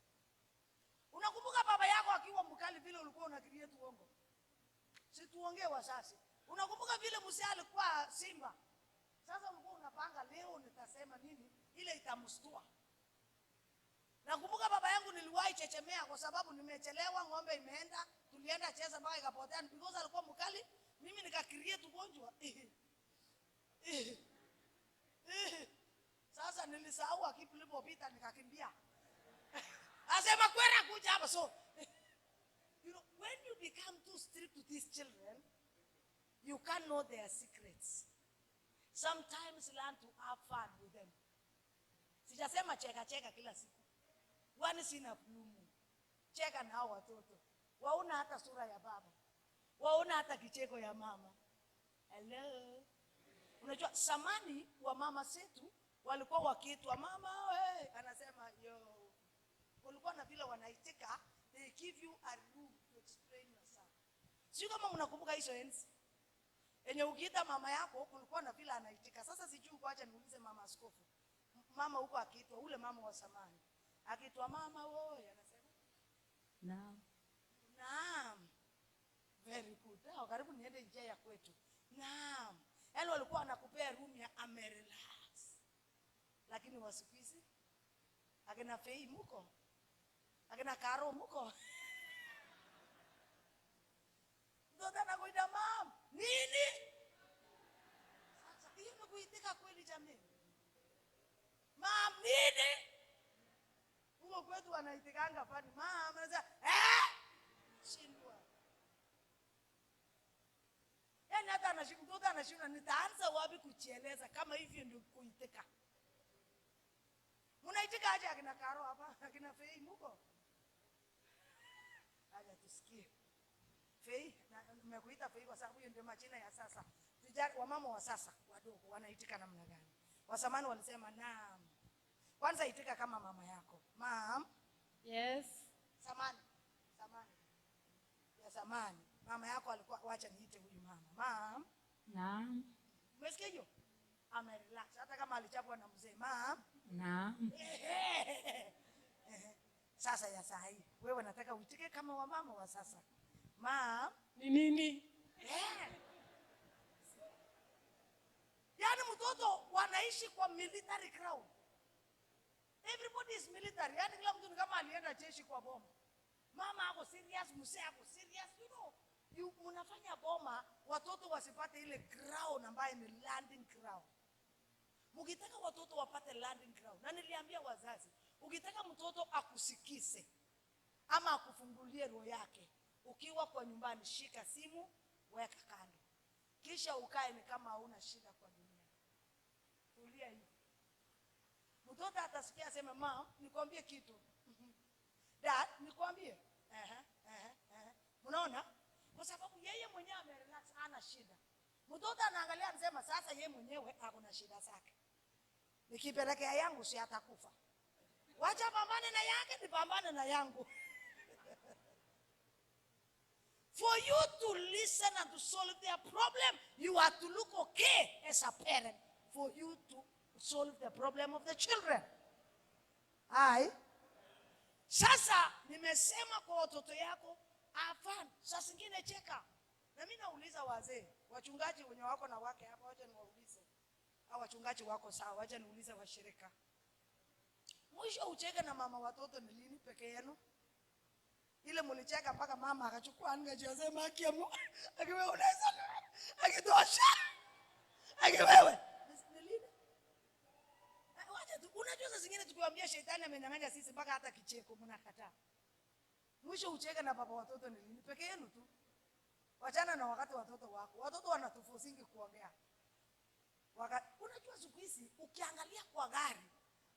Unakumbuka baba yako akiwa mkali vile ulikuwa unakiria uongo? Si tuongee wazazi. Unakumbuka vile mzee alikuwa simba? Sasa ulikuwa unapanga leo nitasema nini ile itamstua. Nakumbuka baba yangu niliwahi chechemea kwa sababu nimechelewa, ng'ombe imeenda, tulienda cheza mpaka ikapotea because alikuwa mkali, mimi nikakiria ugonjwa. Sasa nilisahau akipu lipopita nikakimbia. Asema kwenda kuja hapa. So you know, when you become too strict to these children, you can't know their secrets. Sometimes learn to have fun with them. Sijasema cheka kila siku. Wani sina plumu. Cheka na hao watoto. Waona hata sura ya baba. Waona hata kicheko ya mama. Hello. Unajua samani wa mama zetu walikuwa wakiitwa mama we, anasema yo. Kulikuwa na vile wanaitika, they give you a room to explain yourself. Sio kama mnakumbuka hizo enzi. Enye ukiita mama yako kulikuwa na vile anaitika. Sasa sijui kuacha niulize mama askofu. Mama huko akiitwa ule mama wa samani. Akiitwa mama wewe anasema naam. Naam. Very good. Hao karibu niende njia ya kwetu. Naam. Yaani walikuwa wanakupea room ya amerelax. Lakini wasikizi akina Fei muko. Akina Karo muko. Ndio anakuita mam. Nini? Sasa hiyo ni kuitika kweli jamii. Mam nini? Huko kwetu wanaitikanga fani. Mam anasema shindwa. Yaani hata mtoto anashindwa nitaanza wapi kujieleza kama hivyo ndio kuitika. Mnaitika aje akina Karo hapa, akina Fei muko? Aje tusikie. Fei, nimekuita Fei kwa sababu hiyo ndio majina ya sasa. Vijana wa mama wa sasa wadogo wanaitika namna gani? Wa zamani walisema naam. Kwanza itika kama mama yako. Mom. Yes. Samani. Ya zamani. Mama yako alikuwa wacha niite huyu mama. Mom. Naam. Umesikia hiyo? Amerelax hata kama alichapwa na mzee. Mom. Naam. Sasa ya saa hii wewe nataka uitike kama wa mama wa sasa. Mom. Ni nini? Yaani mtoto wanaishi kwa military ground. Everybody is military. Yaani kila mtu ni kama alienda jeshi kwa boma. Mama ako serious, mzee ako serious, you know. Mnafanya boma watoto wasipate ile ground ambayo ni landing ground. Mkitaka watoto wapate landing ground. Na niliambia wazazi, ukitaka mtoto akusikize ama akufungulie roho yake, ukiwa kwa nyumbani shika simu, weka kando. Kisha ukae ni kama hauna shida kwa dunia. Tulia hivi. Mtoto atasikia aseme mama, nikwambie kitu. Dad, nikwambie. Unaona? Kwa sababu yeye mwenyewe amerelax, hana shida. Mtoto anaangalia anasema sasa yeye mwenyewe hakuna shida zake. Nikipelekea yangu si atakufa. Wacha pambane na yake, nipambane na yangu. For you to listen and to solve their problem, you have to look okay as a parent for you to solve the problem of the children. Hai. Sasa nimesema kwa watoto yako afan, sasa zingine cheka. Na mimi nauliza wazee, wachungaji wenye wako na wake hapa, wacha niwaulize. Hao wachungaji wako sawa, wacha niulize washirika. Mwisho ucheke na mama watoto ni lini peke yenu? Ile mlicheka mpaka mama akachukua angejiosema akiamu. Akiwewe unaweza. Akitosha. Akiwewe. Ni lini? Wacha tu unajua saa zingine tukiwaambia shetani amenyang'anya sisi mpaka hata kicheko mnakataa. Mwisho ucheke na baba watoto ni lini peke yenu tu. Wachana na wakati watoto wako. Watoto wanatufosingi kuongea. Unajua siku hizi ukiangalia kwa gari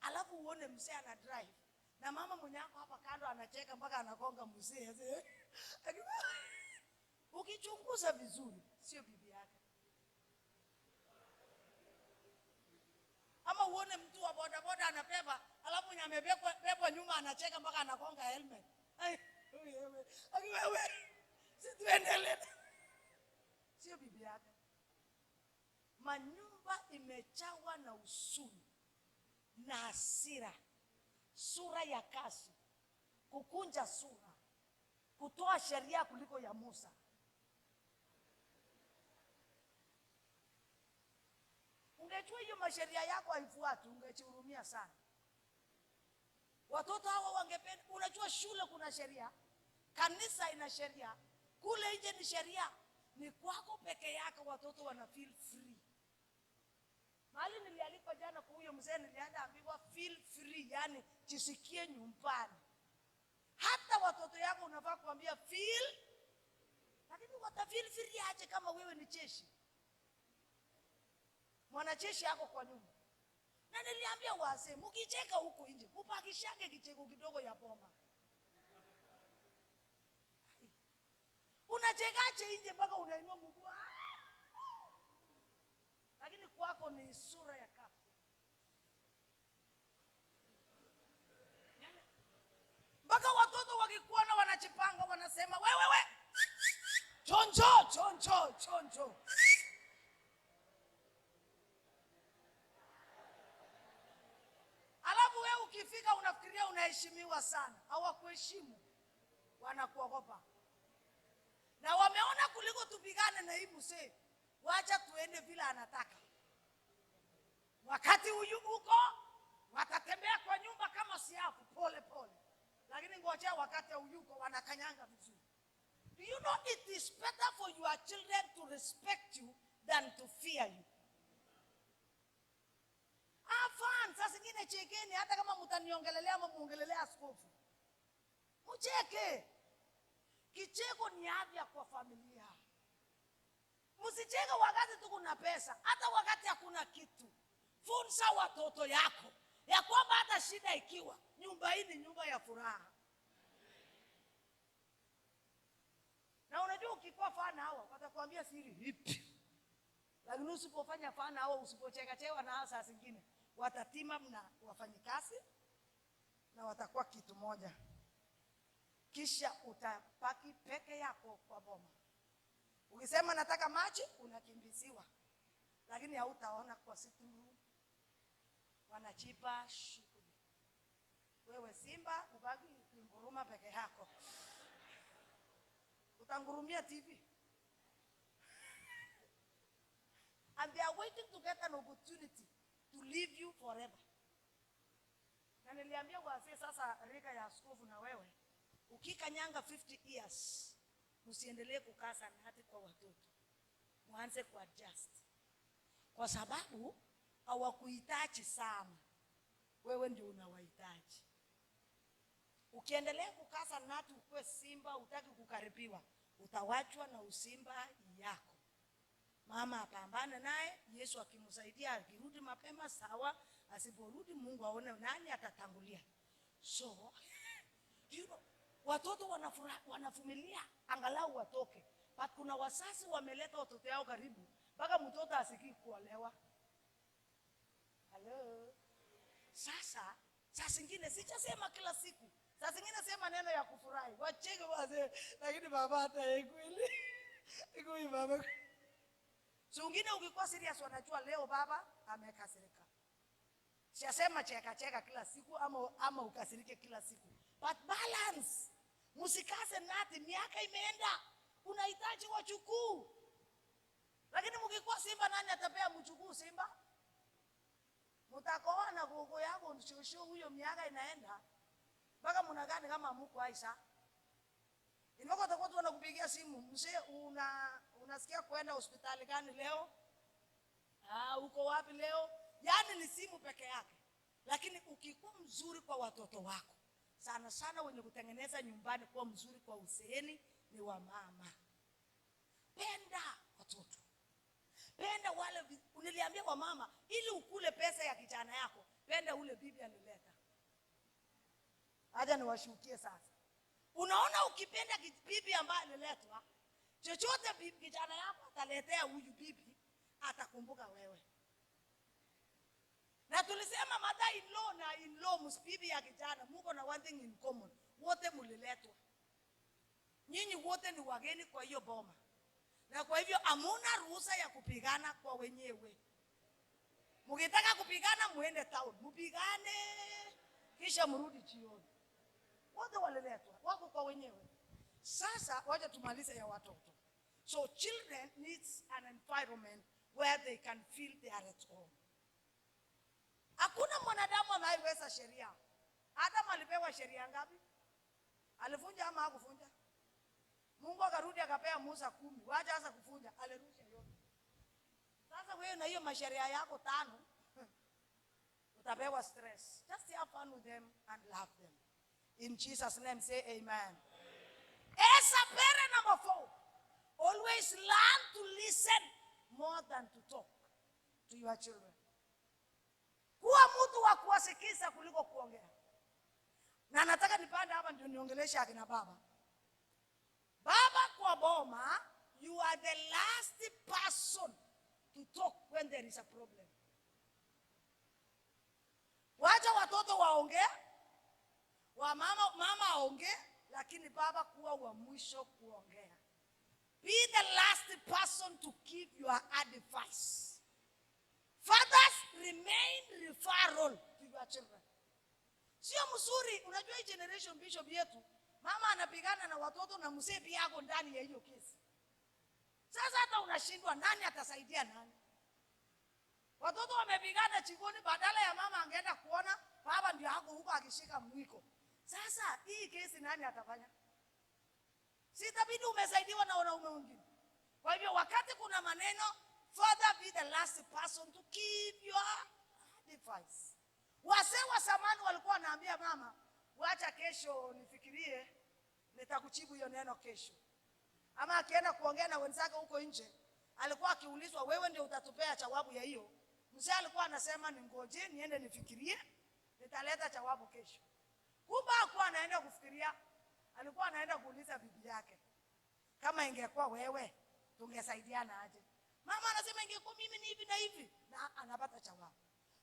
alafu uone mzee ana drive na mama mwenye yako hapa kando anacheka mpaka anagonga mzee. Ukichunguza vizuri sio bibi yake. Ama uone mtu wa boda boda anabeba alafu mwenye amebeba nyuma anacheka mpaka anagonga helmet. Wewe. Situendelee. Sio bibi yake. Manyumba imechawa na usuni na hasira, sura ya kasi, kukunja sura, kutoa sheria kuliko ya Musa. Ungejua hiyo masheria yako haifuati, ungechurumia sana. Watoto hawa wangependa, unajua shule kuna sheria, kanisa ina sheria, kule nje ni sheria. Ni kwako peke yako watoto wana feel free. Mahali nilialikwa jana kwa huyo mzee, nilienda ambiwa feel free, yani jisikie nyumbani. Hata watoto yangu unafaa kuambia feel, lakini watafeel free aje kama wewe ni jeshi? Mwanajeshi yako kwa nyumba. Na niliambia wazee, mkicheka huko nje, upakishage kicheko kidogo ya bomba. Unachekaje nje mpaka unainua mguu? Lakini kwako ni sura ya kafu. Mpaka watoto wakikuona wanajipanga, wanasema wewe chonjo chonjo chonjo. Alafu wewe ukifika unafikiria unaheshimiwa sana. Hawakuheshimu, wanakuogopa. Na wameona kuliko tupigane na hii mzee, wacha tuende vile anataka. Wakati huyu huko watatembea kwa nyumba kama siafu pole pole, lakini ngojea wakati huyuko wanakanyanga vizuri. Do you know it is better for your children to respect you than to fear you? Afan, sasa zingine chekeni, hata kama mtaniongelelea ama muongelelea askofu, mcheke. Kicheko ni afya kwa familia. Msicheke wakati tu kuna pesa, hata wakati hakuna kitu. Funza watoto yako ya kwamba hata shida ikiwa, nyumba hii ni nyumba ya furaha. Na unajua ukikuwa fana hawa watakwambia siri hipi. Lakini usipofanya fana hawa, usipocheka chewa na saa zingine, watatima na wafanyikazi na watakuwa kitu moja. Kisha utapaki peke yako kwa boma. Ukisema nataka maji, unakimbiziwa. Lakini hautaona kwa sitting room. Wanachipa shughuli. Wewe simba ubaki nguruma peke yako. Utangurumia TV. And they are waiting to get an opportunity to leave you forever. Na niliambia wazee sasa rika ya askofu na wewe, ukikanyanga 50 years, usiendelee kukasa na hati kwa watoto. Mwanze ku adjust. Kwa sababu hawakuhitaji sana. Wewe ndio unawahitaji. Ukiendelea kukasa na hati ukue simba, utaki kukaribiwa, utawachwa na usimba yako. Mama apambane naye, Yesu akimsaidia, akirudi mapema sawa, asiporudi Mungu aone nani atatangulia. So, you know, watoto wanavumilia angalau watoke. But kuna wazazi wameleta watoto yao karibu mpaka mtoto asikii kuolewa. Hello. Sasa zingine sichasema kila siku. Sasa zingine sema neno ya kufurahi. Wacheke wazee, lakini baba hata kweli. Ikui baba. So wengine ukikuwa serious wanajua leo baba amekasirika. Siasema cheka kila siku ama ukasirike kila siku. But balance. Musikase nati, miaka imeenda. Unahitaji wachukuu. Lakini mkikuwa simba, nani atapea mchukuu simba? Mtakoana gogo yako nshosho, huyo miaka inaenda. Baka munagani kama muko Aisha. Inoko takuwa wanakupigia simu, mzee unasikia kwenda hospitali gani leo? Uko wapi leo? Yaani ni simu peke yake. Lakini ukikuwa mzuri kwa watoto wako, sana sana wenye kutengeneza nyumbani kuwa mzuri kwa useheni ni wa mama. Penda watoto. Penda wale, niliambia wa mama, ili ukule pesa ya kijana yako, penda ule bibi alileta. Acha niwashukie sasa. Unaona ukipenda bibi ambaye aliletwa, chochote kijana yako ataletea huyu bibi, atakumbuka wewe. Na tulisema mother in law na in law msibibi ya kijana, muko na one thing in common. Wote muliletwa. Nyinyi wote ni wageni kwa hiyo boma. Na kwa hivyo hamuna ruhusa ya kupigana kwa wenyewe. Mkitaka kupigana muende town, mpigane kisha mrudi jioni. Wote waliletwa, wako kwa wenyewe. Sasa wacha tumalize ya watoto. So children needs an environment where they can feel they are at home. Hakuna mwanadamu anayeweza sheria. Adam alipewa sheria ngapi? Alivunja ama hakuvunja? Mungu akarudi akapea Musa 10. Wacha sasa kuvunja, alirusha yote. Sasa wewe na hiyo masheria yako 5 utapewa stress. Just have fun with them and love them. In Jesus' name, say amen. As a parent, number 4, always learn to listen more than to talk to your children. Kuwa mtu wa kuwasikiza kuliko kuongea. Na nataka nipande hapa ndio niongeleshe akina baba. Baba kwa boma, you are the last person to talk when there is a problem. Wacha watoto waongee, mama aongee, lakini baba kuwa wa mwisho kuongea. Be the last person to give your advice. Fathers, remain referral to your children. Sio mzuri, unajua hii generation bishop yetu, mama anapigana na watoto na mzee pia yako ndani ya hiyo kesi. Sasa hata unashindwa nani atasaidia nani? Watoto wamepigana jikoni, badala ya mama angeenda kuona, baba ndio hako huko akishika mwiko. Sasa hii kesi nani atafanya? Sitabidi umesaidiwa na wanaume wengine. Kwa hivyo wakati kuna maneno, father be the last person to give your advice. Wazee wa zamani walikuwa wanaambia mama, wacha kesho nifikirie, nitakujibu hiyo neno kesho. Ama akienda kuongea na wenzake huko nje, alikuwa akiulizwa, wewe ndio utatupea jawabu ya hiyo. Mzee alikuwa anasema, ningoje niende nifikirie, nitaleta jawabu kesho. Kumbe hakuwa anaenda kufikiria, alikuwa anaenda kuuliza bibi yake, kama ingekuwa wewe tungesaidiana aje? Mama anasema ingekuwa mimi ni hivi na hivi, na anapata jawabu.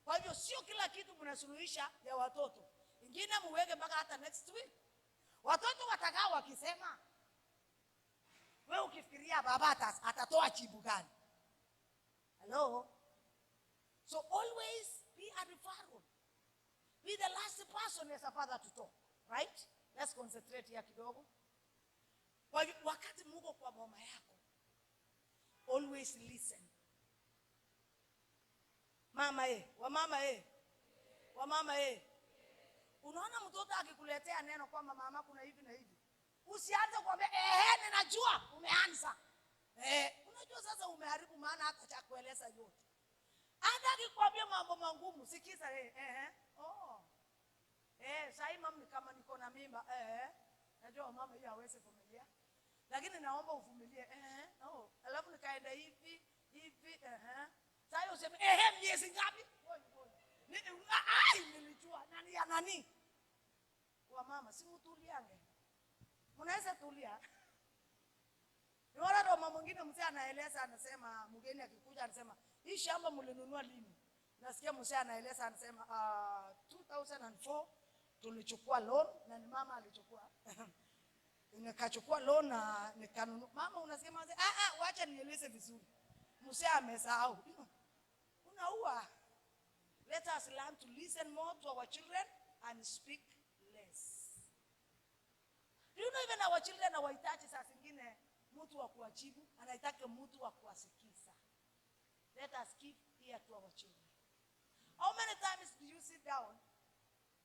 Kwa hivyo sio kila kitu mnasuluhisha ya watoto. Ingine muweke mpaka hata next week. Watoto watakao wakisema, wewe ukifikiria baba atatoa jibu gani? Hello? So always be a referral. Be the last person as a father to talk. Right? Let's concentrate here kidogo. Wakati muko kwa mama yako, always listen. Mama wamama Unaona mtoto akikuletea neno kwamba mama kuna hivi na hivi, usianze kuambia ninajua, umeanza. Unajua sasa umeharibu, maana hata cha kueleza yote. Hata akikwambia mambo mangumu, sikiza sasa mama kama niko na mimba, najua mama hiyo hawezi kuvumilia. Lakini naomba uvumilie. Alafu nikaenda hivi. Sasa useme miezi ngapi? Nilijua nani ya nani. Kwa mama si mtuliange. Mnaweza tulia. Niona ndo mama mwingine mzee anaeleza, anasema mgeni akikuja anasema, "Hii shamba mlinunua lini?" Nasikia mzee anaeleza, anasema 2004 tulichukua loan, na ni mama alichukua. Nikachukua loan na nikanunua. Mama unasema wacha nieleze vizuri. Mzee amesahau. Unaua. Let us learn to listen more to our children and speak less. Do you know even our children hawahitaji saa zingine mtu wa kuwajibu, anahitaji mtu wa kuwasikiza. Let us give ear to our children. How many times do you sit down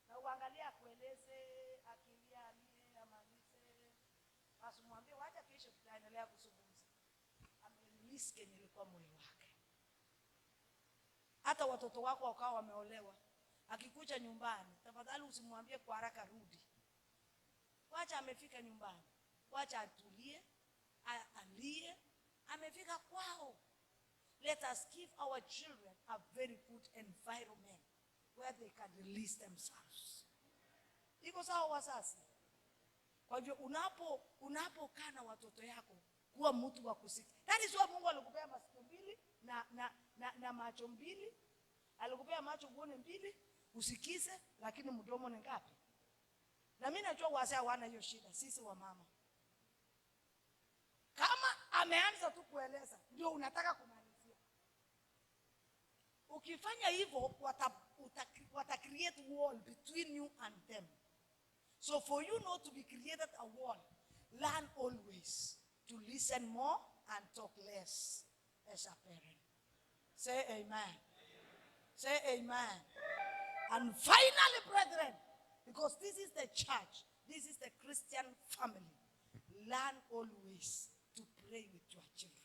na uangalia kueleze, akilia amalize, asimwambie wacha kesho tutaendelea kuzungumza? Amelisi kenye ilikuwa moyo wake. Hata watoto wako wakao wameolewa, akikuja nyumbani, tafadhali usimwambie kwa haraka rudi. Wacha amefika nyumbani, wacha atulie, alie, amefika kwao. Let us give our children a very good environment where they can release themselves. Iko sawa wazazi? Kwa hivyo unapokaa na watoto yako, kuwa mtu wa kusikia. That is why Mungu alikupea masikio mbili na macho mbili. Alikupea macho uone mbili, usikize, lakini mdomo ni ngapi? Na mimi najua wazee hawana hiyo shida, sisi wa mama. Kama ameanza tu kueleza, ndio unataka kumalizia. Ukifanya hivyo, wata create wall between you and them. So for you not to be created a wall, learn always to listen more and talk less as a parent. Say amen. Say amen. And finally, brethren, because this is the church, this is the Christian family, learn always to pray with your children.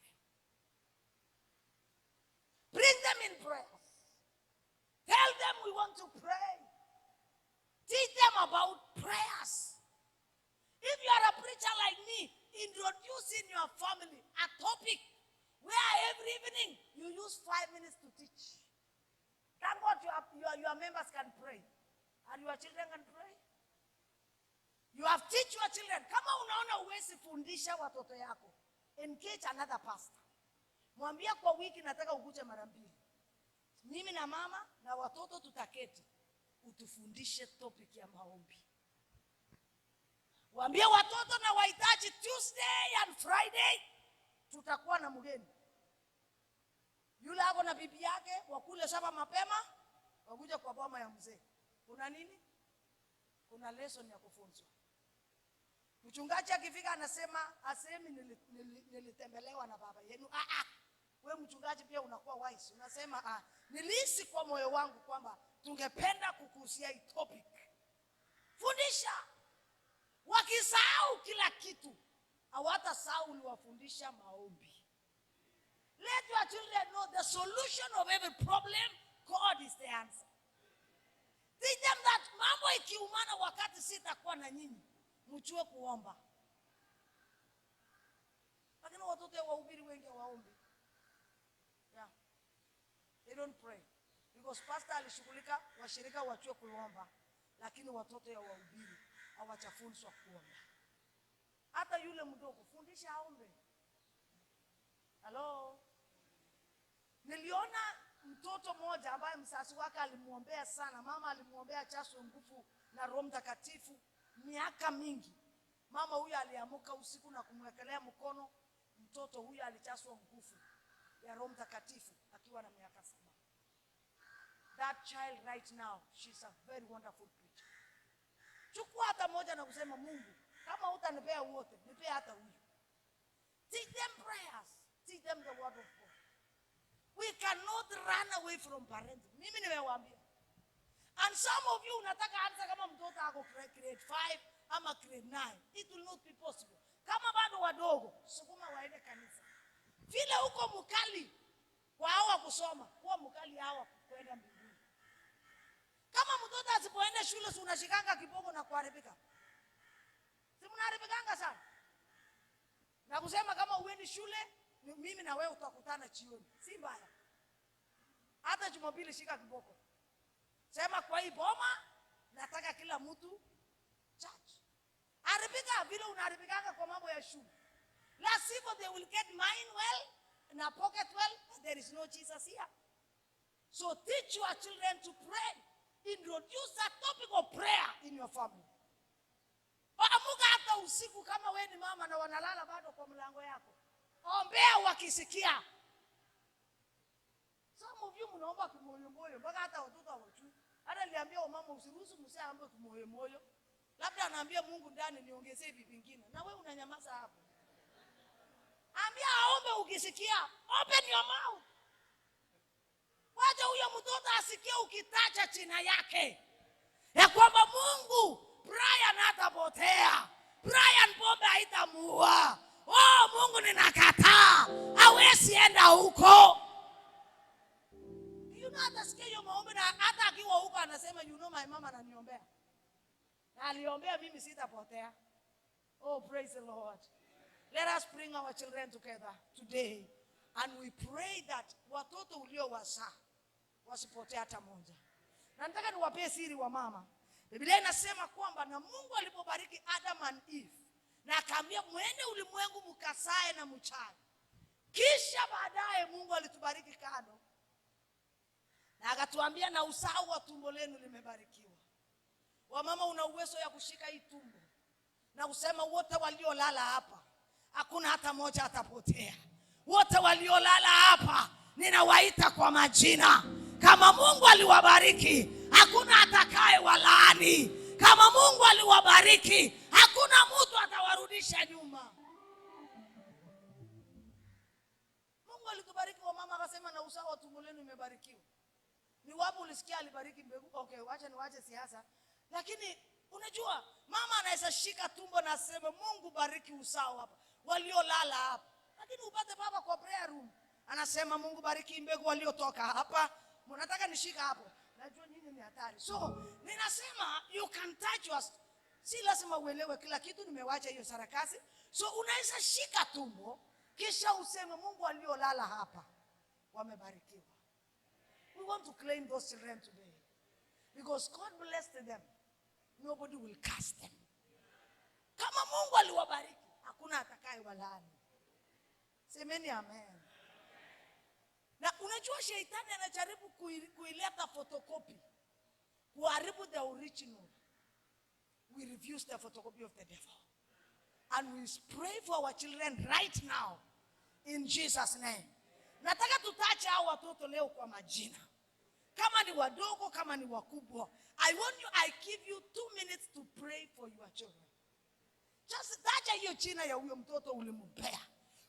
members can pray. And your children can pray. You have teach your children. Kama unaona uwezi fundisha watoto yako, engage another pastor. Mwambia kwa wiki nataka ukuje mara 2. Mimi na mama na watoto tutaketi. Utufundishe topic ya maombi. Waambie watoto na wahitaji Tuesday and Friday tutakuwa na mgeni. Yule hapo na bibi yake wakule shaba mapema, wakuje kwa boma ya mzee. Kuna nini? Kuna lesson ya kufunzwa. Mchungaji akifika anasema asemi nilitembelewa na baba yenu. Wewe mchungaji pia unakuwa wise. Unasema nilihisi kwa moyo wangu kwamba tungependa kukuhusia hii topic. Fundisha. Wakisahau kila kitu, hawatasahau uliwafundisha maombi. Let your children know the solution of every problem, God is the answer. Teach them that mambo ikiumana wakati sitakuwa na nyinyi, mjue kuomba. Lakini watoto wahubiri wengi waombi. Yeah. They don't pray. Because pastor alishughulika washirika wachue kuomba, lakini watoto ya wahubiri hawachafunzwa kuomba. Hata yule mdogo fundisha aombe. Hello. Niliona mtoto mmoja ambaye msasi wake alimuombea sana. Mama alimuombea chaswe nguvu na Roho Mtakatifu miaka mingi. Mama huyu aliamuka usiku na kumwekelea mkono. Mtoto huyu alichaswa nguvu ya Roho Mtakatifu akiwa na miaka 7. That child right now, she's a very wonderful preacher. Chukua hata moja na kusema Mungu, kama utanipea wote, nipea hata huyu. Teach them prayers. Teach them the word of God. We cannot run away from parenting. Mimi nimewaambia. And some of you unataka anza kama mtoto ako grade 5 ama grade 9. It will not be possible. Kama bado wadogo, sukuma waende kanisa. Vile uko mkali kwa hawa kusoma, kuwa mkali hawa kwenda mbinguni. Kama mtoto asipoenda shule si unashikanga kiboko na kuharibika. Si mnaharibikanga sana. Na kusema kama uendi shule, mimi na wewe utakutana jioni. Si mbaya. Hata Jumapili shika kiboko. Sema kwa hii boma nataka kila mtu church. Haribika vile unaharibikanga kwa mambo ya shule. La sivyo they will get mine well na pocket well, and there is no Jesus here. So teach your children to pray. Introduce a topic of prayer in your family. Amuka hata usiku kama wewe ni mama na wanalala bado kwa mlango yako. Ombea wakisikia. Some of you mnaomba kimoyo mpaka hata watoto hawajui. Hata niliambia mama usiruhusu msee aombe kimoyo. Labda anaambia Mungu ndani niongezee vipi vingine. Na wewe unanyamaza hapo. Ambia aombe ukisikia. Open your mouth. Wacha huyo mtoto asikie ukitaja jina yake. Ya kwamba Mungu, Brian hatapotea. Brian pombe haitamuua. Oh, Mungu ninakataa. Hawezi enda huko. You know atasikia hiyo maombi na hata akiwa huko anasema you know my mama ananiombea. Na aliombea mimi sitapotea. Oh, praise the Lord. Let us bring our children together today and we pray that watoto uliowazaa wasipotee hata moja. Na nataka niwapee siri wa mama. Biblia inasema kwamba na Mungu alipobariki Adam and Eve na akaambia mwende ulimwengu mkasae na mchae. Kisha baadaye Mungu alitubariki kado. Na akatuambia na uzao wa tumbo lenu limebarikiwa. Wamama una uwezo ya kushika hii tumbo na kusema wote waliolala hapa hakuna hata moja atapotea. Wote waliolala hapa ninawaita kwa majina. Kama Mungu aliwabariki, hakuna atakaye walaani. Kama Mungu aliwabariki, hakuna mtu atawarudisha nyuma. Mungu alitubariki wa mama akasema na uzao wa tumbo lenu umebarikiwa. Ni wapi ulisikia alibariki mbegu? Okay, wacha siasa. Lakini unajua mama anaweza shika tumbo na aseme Mungu bariki uzao hapa. Waliolala hapa. Lakini upate baba kwa prayer room anasema Mungu bariki mbegu waliotoka hapa. Mnataka nishika hapo. Najua nini ni hatari. So, ninasema you can touch us. Si lazima uelewe kila kitu, nimewacha hiyo sarakasi. So, unaweza shika tumbo kisha useme Mungu waliolala hapa wamebarikiwa. We want to claim those children today. Because God blessed them. Nobody will curse them. Kama Mungu aliwabariki, hakuna atakaye walaani. Semeni amen. Na unajua shetani anajaribu kuileta photocopy, kuharibu the original. We refuse the photocopy of the devil. And we pray for our children right now. In Jesus' name. Nataka tutache hao watoto leo kwa majina. Kama ni wadogo, kama ni wakubwa. I give you 2 minutes to pray for your children. Just tacha hiyo jina ya huyo mtoto ulimpea.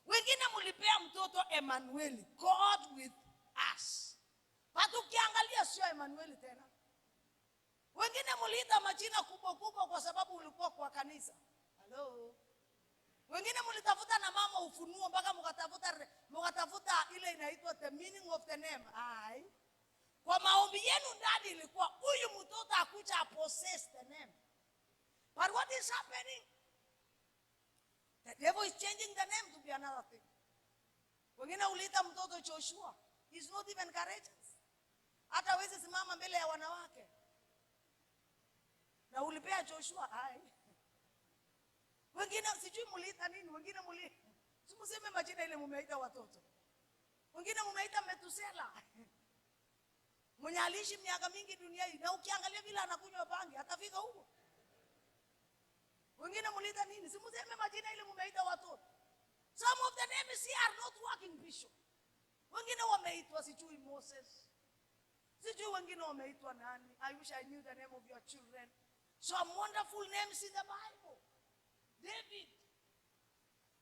Wengine mulipea mtoto Emmanuel, God with us. Watu ukiangalia sio Emmanuel tena. Wengine muliita majina kubwa kubwa kwa sababu ulikuwa kwa kanisa. Hello. Wengine mulitafuta na mama ufunuo mpaka mkatafuta ile inaitwa the meaning of the name. Kwa maombi yenu ndani ilikuwa huyu mtoto akuja possess the name. But what is happening? The devil is changing the name to be another thing. Wengine uliita mtoto Joshua. He's not even courageous. Hata hawezi simama mbele ya wanawake. Na ulipea Joshua. Wengine sijui muliita nini. Wengine simuseme majina ile mumeita watoto. Wengine mumeita Metusela. Mwenye aliishi miaka mingi dunia hii. Na ukiangalia vile anakunywa bangi, atafika huko. Wengine muliita nini? Simuseme majina ile mumeita watoto. Some of the names here are not working, Bishop. Wengine wameitwa sijui Moses. Sijui wengine wameitwa nani. I wish I knew the name of your children. Some wonderful names in the Bible. David.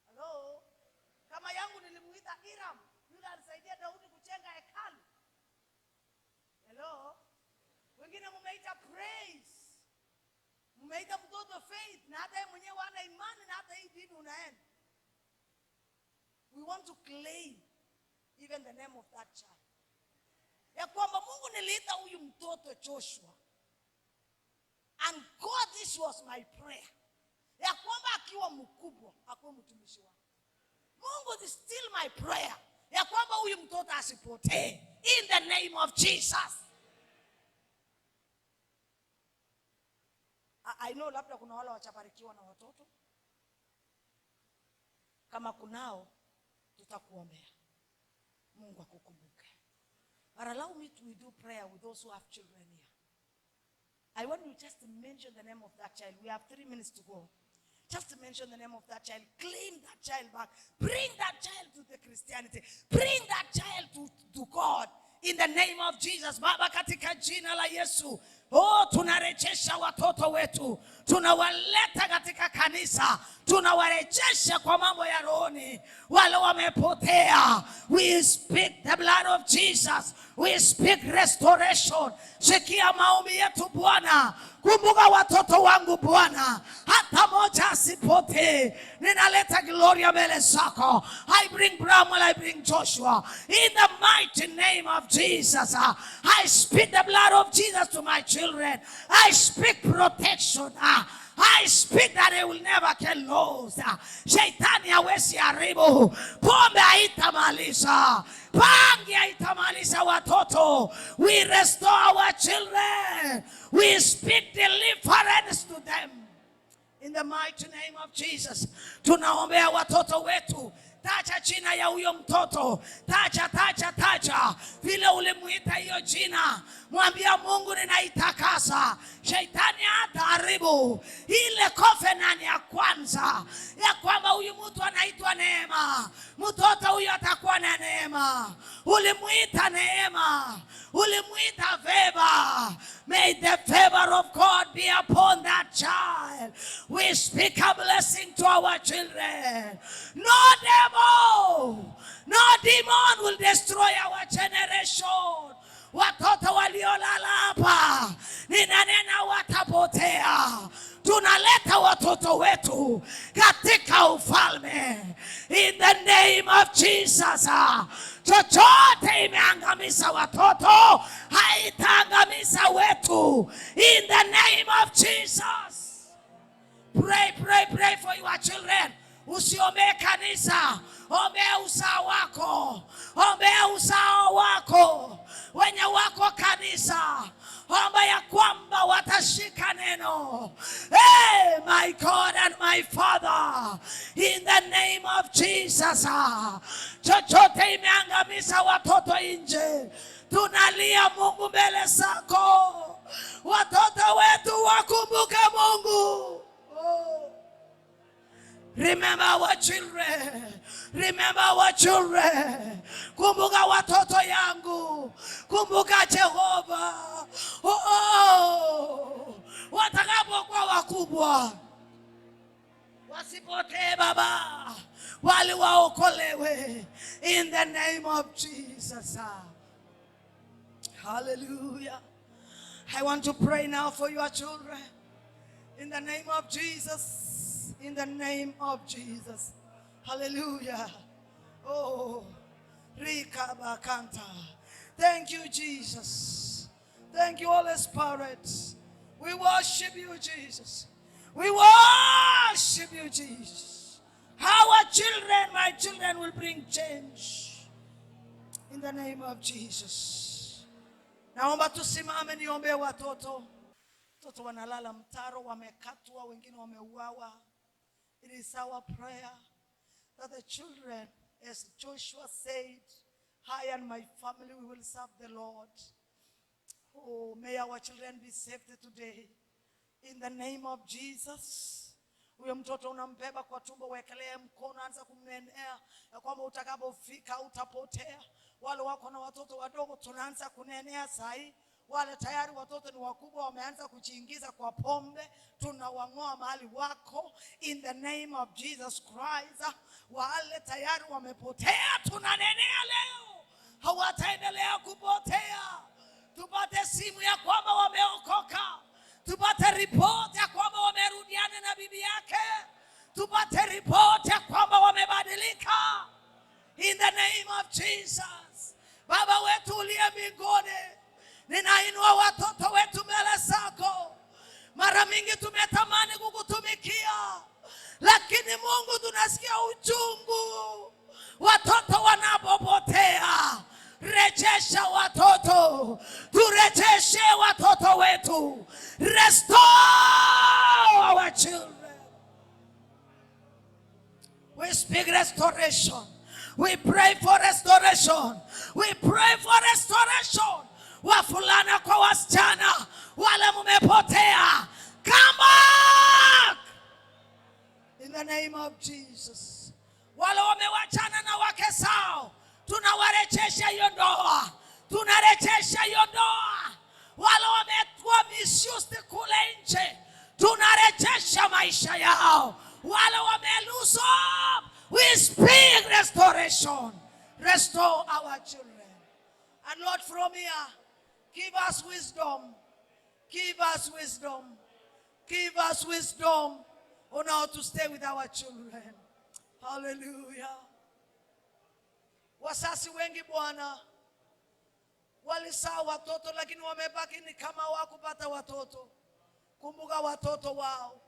Hello. Kama yangu nilimuita Hiram. Yule alisaidia Daudi kujenga hekalu. Hello. Wengine mumeita Praise. Mumeita mtoto Faith. Na hata yeye mwenyewe ana imani na hata hii dini unaenda. We want to claim even the name of that child. Ya kwamba Mungu niliita huyu mtoto Joshua. And God, this was my prayer. Ya kwamba akiwa mkubwa, akuwe mtumishi wako. Mungu, this is still my prayer. Ya kwamba huyu mtoto asipotee. In the name of Jesus. I know labda kuna wale wachaparikiwa na watoto. Kama kunao, tutakuombea. Mungu akukumbuke. But allow me to do prayer with those who have children here. I want you just to mention the name of that child. We have 3 minutes to go. Just to mention the name of that child. Claim that child back. Bring that child to the Christianity. Bring that child to God. In the name of Jesus. Baba, katika jina la Yesu. Tunarejesha watoto wetu. Tunawaleta katika kanisa. Tunawarejesha kwa mambo ya rohoni. Wale wamepotea. We speak the blood of Jesus. We speak restoration. Sikia maombi yetu Bwana. Kumbuka watoto wangu Bwana. Hata moja asipotee. Ninaleta Gloria mbele zako. I bring Bramwell, I bring Joshua. In the mighty name of Jesus. I speak the blood of Jesus to my children. I speak protection. I speak that they will never get lost. Shaitani hawezi haribu. Pombe haitamaliza. Bangi haitamaliza watoto. We restore our children. We speak deliverance to them. In the mighty name of Jesus. Tunaombea watoto wetu. Taja jina ya huyo mtoto. Taja. Vile ulimuita hiyo jina. Mwambia Mungu ninaitakasa. Shaitani hataharibu. Ile covenant ya kwanza. Ya kwamba huyu mtu anaitwa Neema. Mtoto huyu atakuwa na neema. Ulimuita Neema. Ulimuita favor. May the favor of God be upon that child. We speak a blessing to our children. No devil, no demon will destroy our generation. Watoto waliolala hapa, ninanena watapotea. Tunaleta watoto wetu katika ufalme. In the name of Jesus. Chochote imeangamiza watoto, haitaangamiza wetu. In the name of Jesus. Pray for your children. Usiombee kanisa, ombea uzao wako. Ombea uzao wako. Wenye wako kanisa, omba ya kwamba watashika neno. Hey, my God and my Father, in the name of Jesus. Chochote imeangamiza watoto nje, tunalia Mungu mbele zako. Watoto wetu wakumbuke Mungu. Remember our children. Remember our children. Kumbuka watoto yangu. Kumbuka Jehova. Watakapokuwa wakubwa, wasipotee Baba, wali waokolewe in the name of Jesus. Hallelujah. I want to pray now for your children in the name of Jesus. In the name of Jesus. Hallelujah. Oh, Rika Bakanta. Thank you, Jesus. Thank you, Holy Spirit. We worship you, Jesus. We worship you, Jesus. Our children, my children, will bring change in the name of Jesus. Naomba tusimame niombe watoto. Watoto wanalala mtaro, wamekatwa, wengine wameuawa. It is our prayer that the children, as Joshua said, I and my family, we will serve the Lord. Oh, may our children be saved today. In the name of Jesus. Huyo mtoto unambeba kwa tumbo, wekelee mkono, anza kumnenea ya kwamba utakapofika utapotea. Wale wako na watoto wadogo tunaanza kunenea sahi. Wale tayari watoto ni wakubwa wameanza kujiingiza kwa pombe, tunawang'oa mahali wako in the name of Jesus Christ. Wale tayari wamepotea tunanenea leo, hawataendelea kupotea. Tupate simu ya kwamba wameokoka, tupate ripoti ya kwamba wamerudiana na bibi yake, tupate ripoti ya kwamba wamebadilika in the name of Jesus. Baba wetu uliye mbinguni, ninainua watoto wetu mbele zako. Mara mingi tumetamani kukutumikia, lakini Mungu tunasikia uchungu watoto wanapopotea. Rejesha watoto, turejeshe watoto wetu. Restore our children. We speak restoration. We pray for restoration. We pray for restoration. Wafulana kwa wasichana, wale mumepotea, come back in the name of Jesus. Wale wamewachana na wake zao, tunawarejesha hiyo ndoa, tunarejesha hiyo ndoa. Wale wamekuwa misused kule nje, tunarejesha maisha yao. Wale wamelose hope, we speak restoration. Restore our children. And Lord, from here, give us wisdom. Give us wisdom. Give us wisdom on how to stay with our children. Hallelujah. Wasasi wengi Bwana walizaa watoto lakini wamebaki ni kama hawakupata watoto. Kumbuka watoto wao.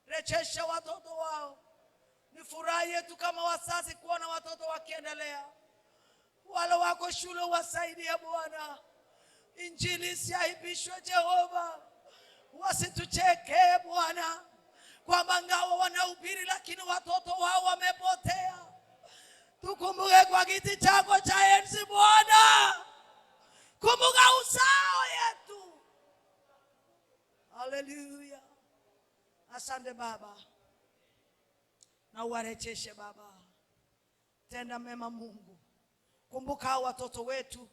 Rejesha watoto wao. Ni furaha yetu kama wasasi kuona watoto wakiendelea. Wale wako shule wasaidie Bwana. Injili isiaibishwe Jehova. Wasitucheke Bwana kwamba ngao wanahubiri lakini watoto wao wamepotea. Tukumbuke kwa kiti chako cha enzi Bwana. Kumbuka uzao yetu. Hallelujah. Asante Baba. Na uwarejeshe Baba. Tenda mema Mungu. Kumbuka watoto wetu.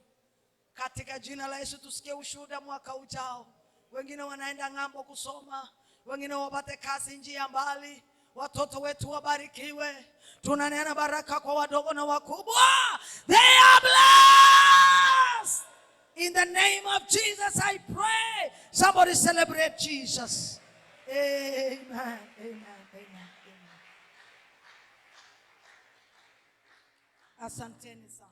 Katika jina la Yesu tusikie ushuhuda mwaka ujao. Wengine wanaenda ng'ambo kusoma, wengine wapate kazi njia mbali. Watoto wetu wabarikiwe. Tunanena baraka kwa wadogo na wakubwa. They are blessed. In the name of Jesus I pray. Somebody celebrate Jesus. Amen. Amen. Amen. Amen. Asanteni sana.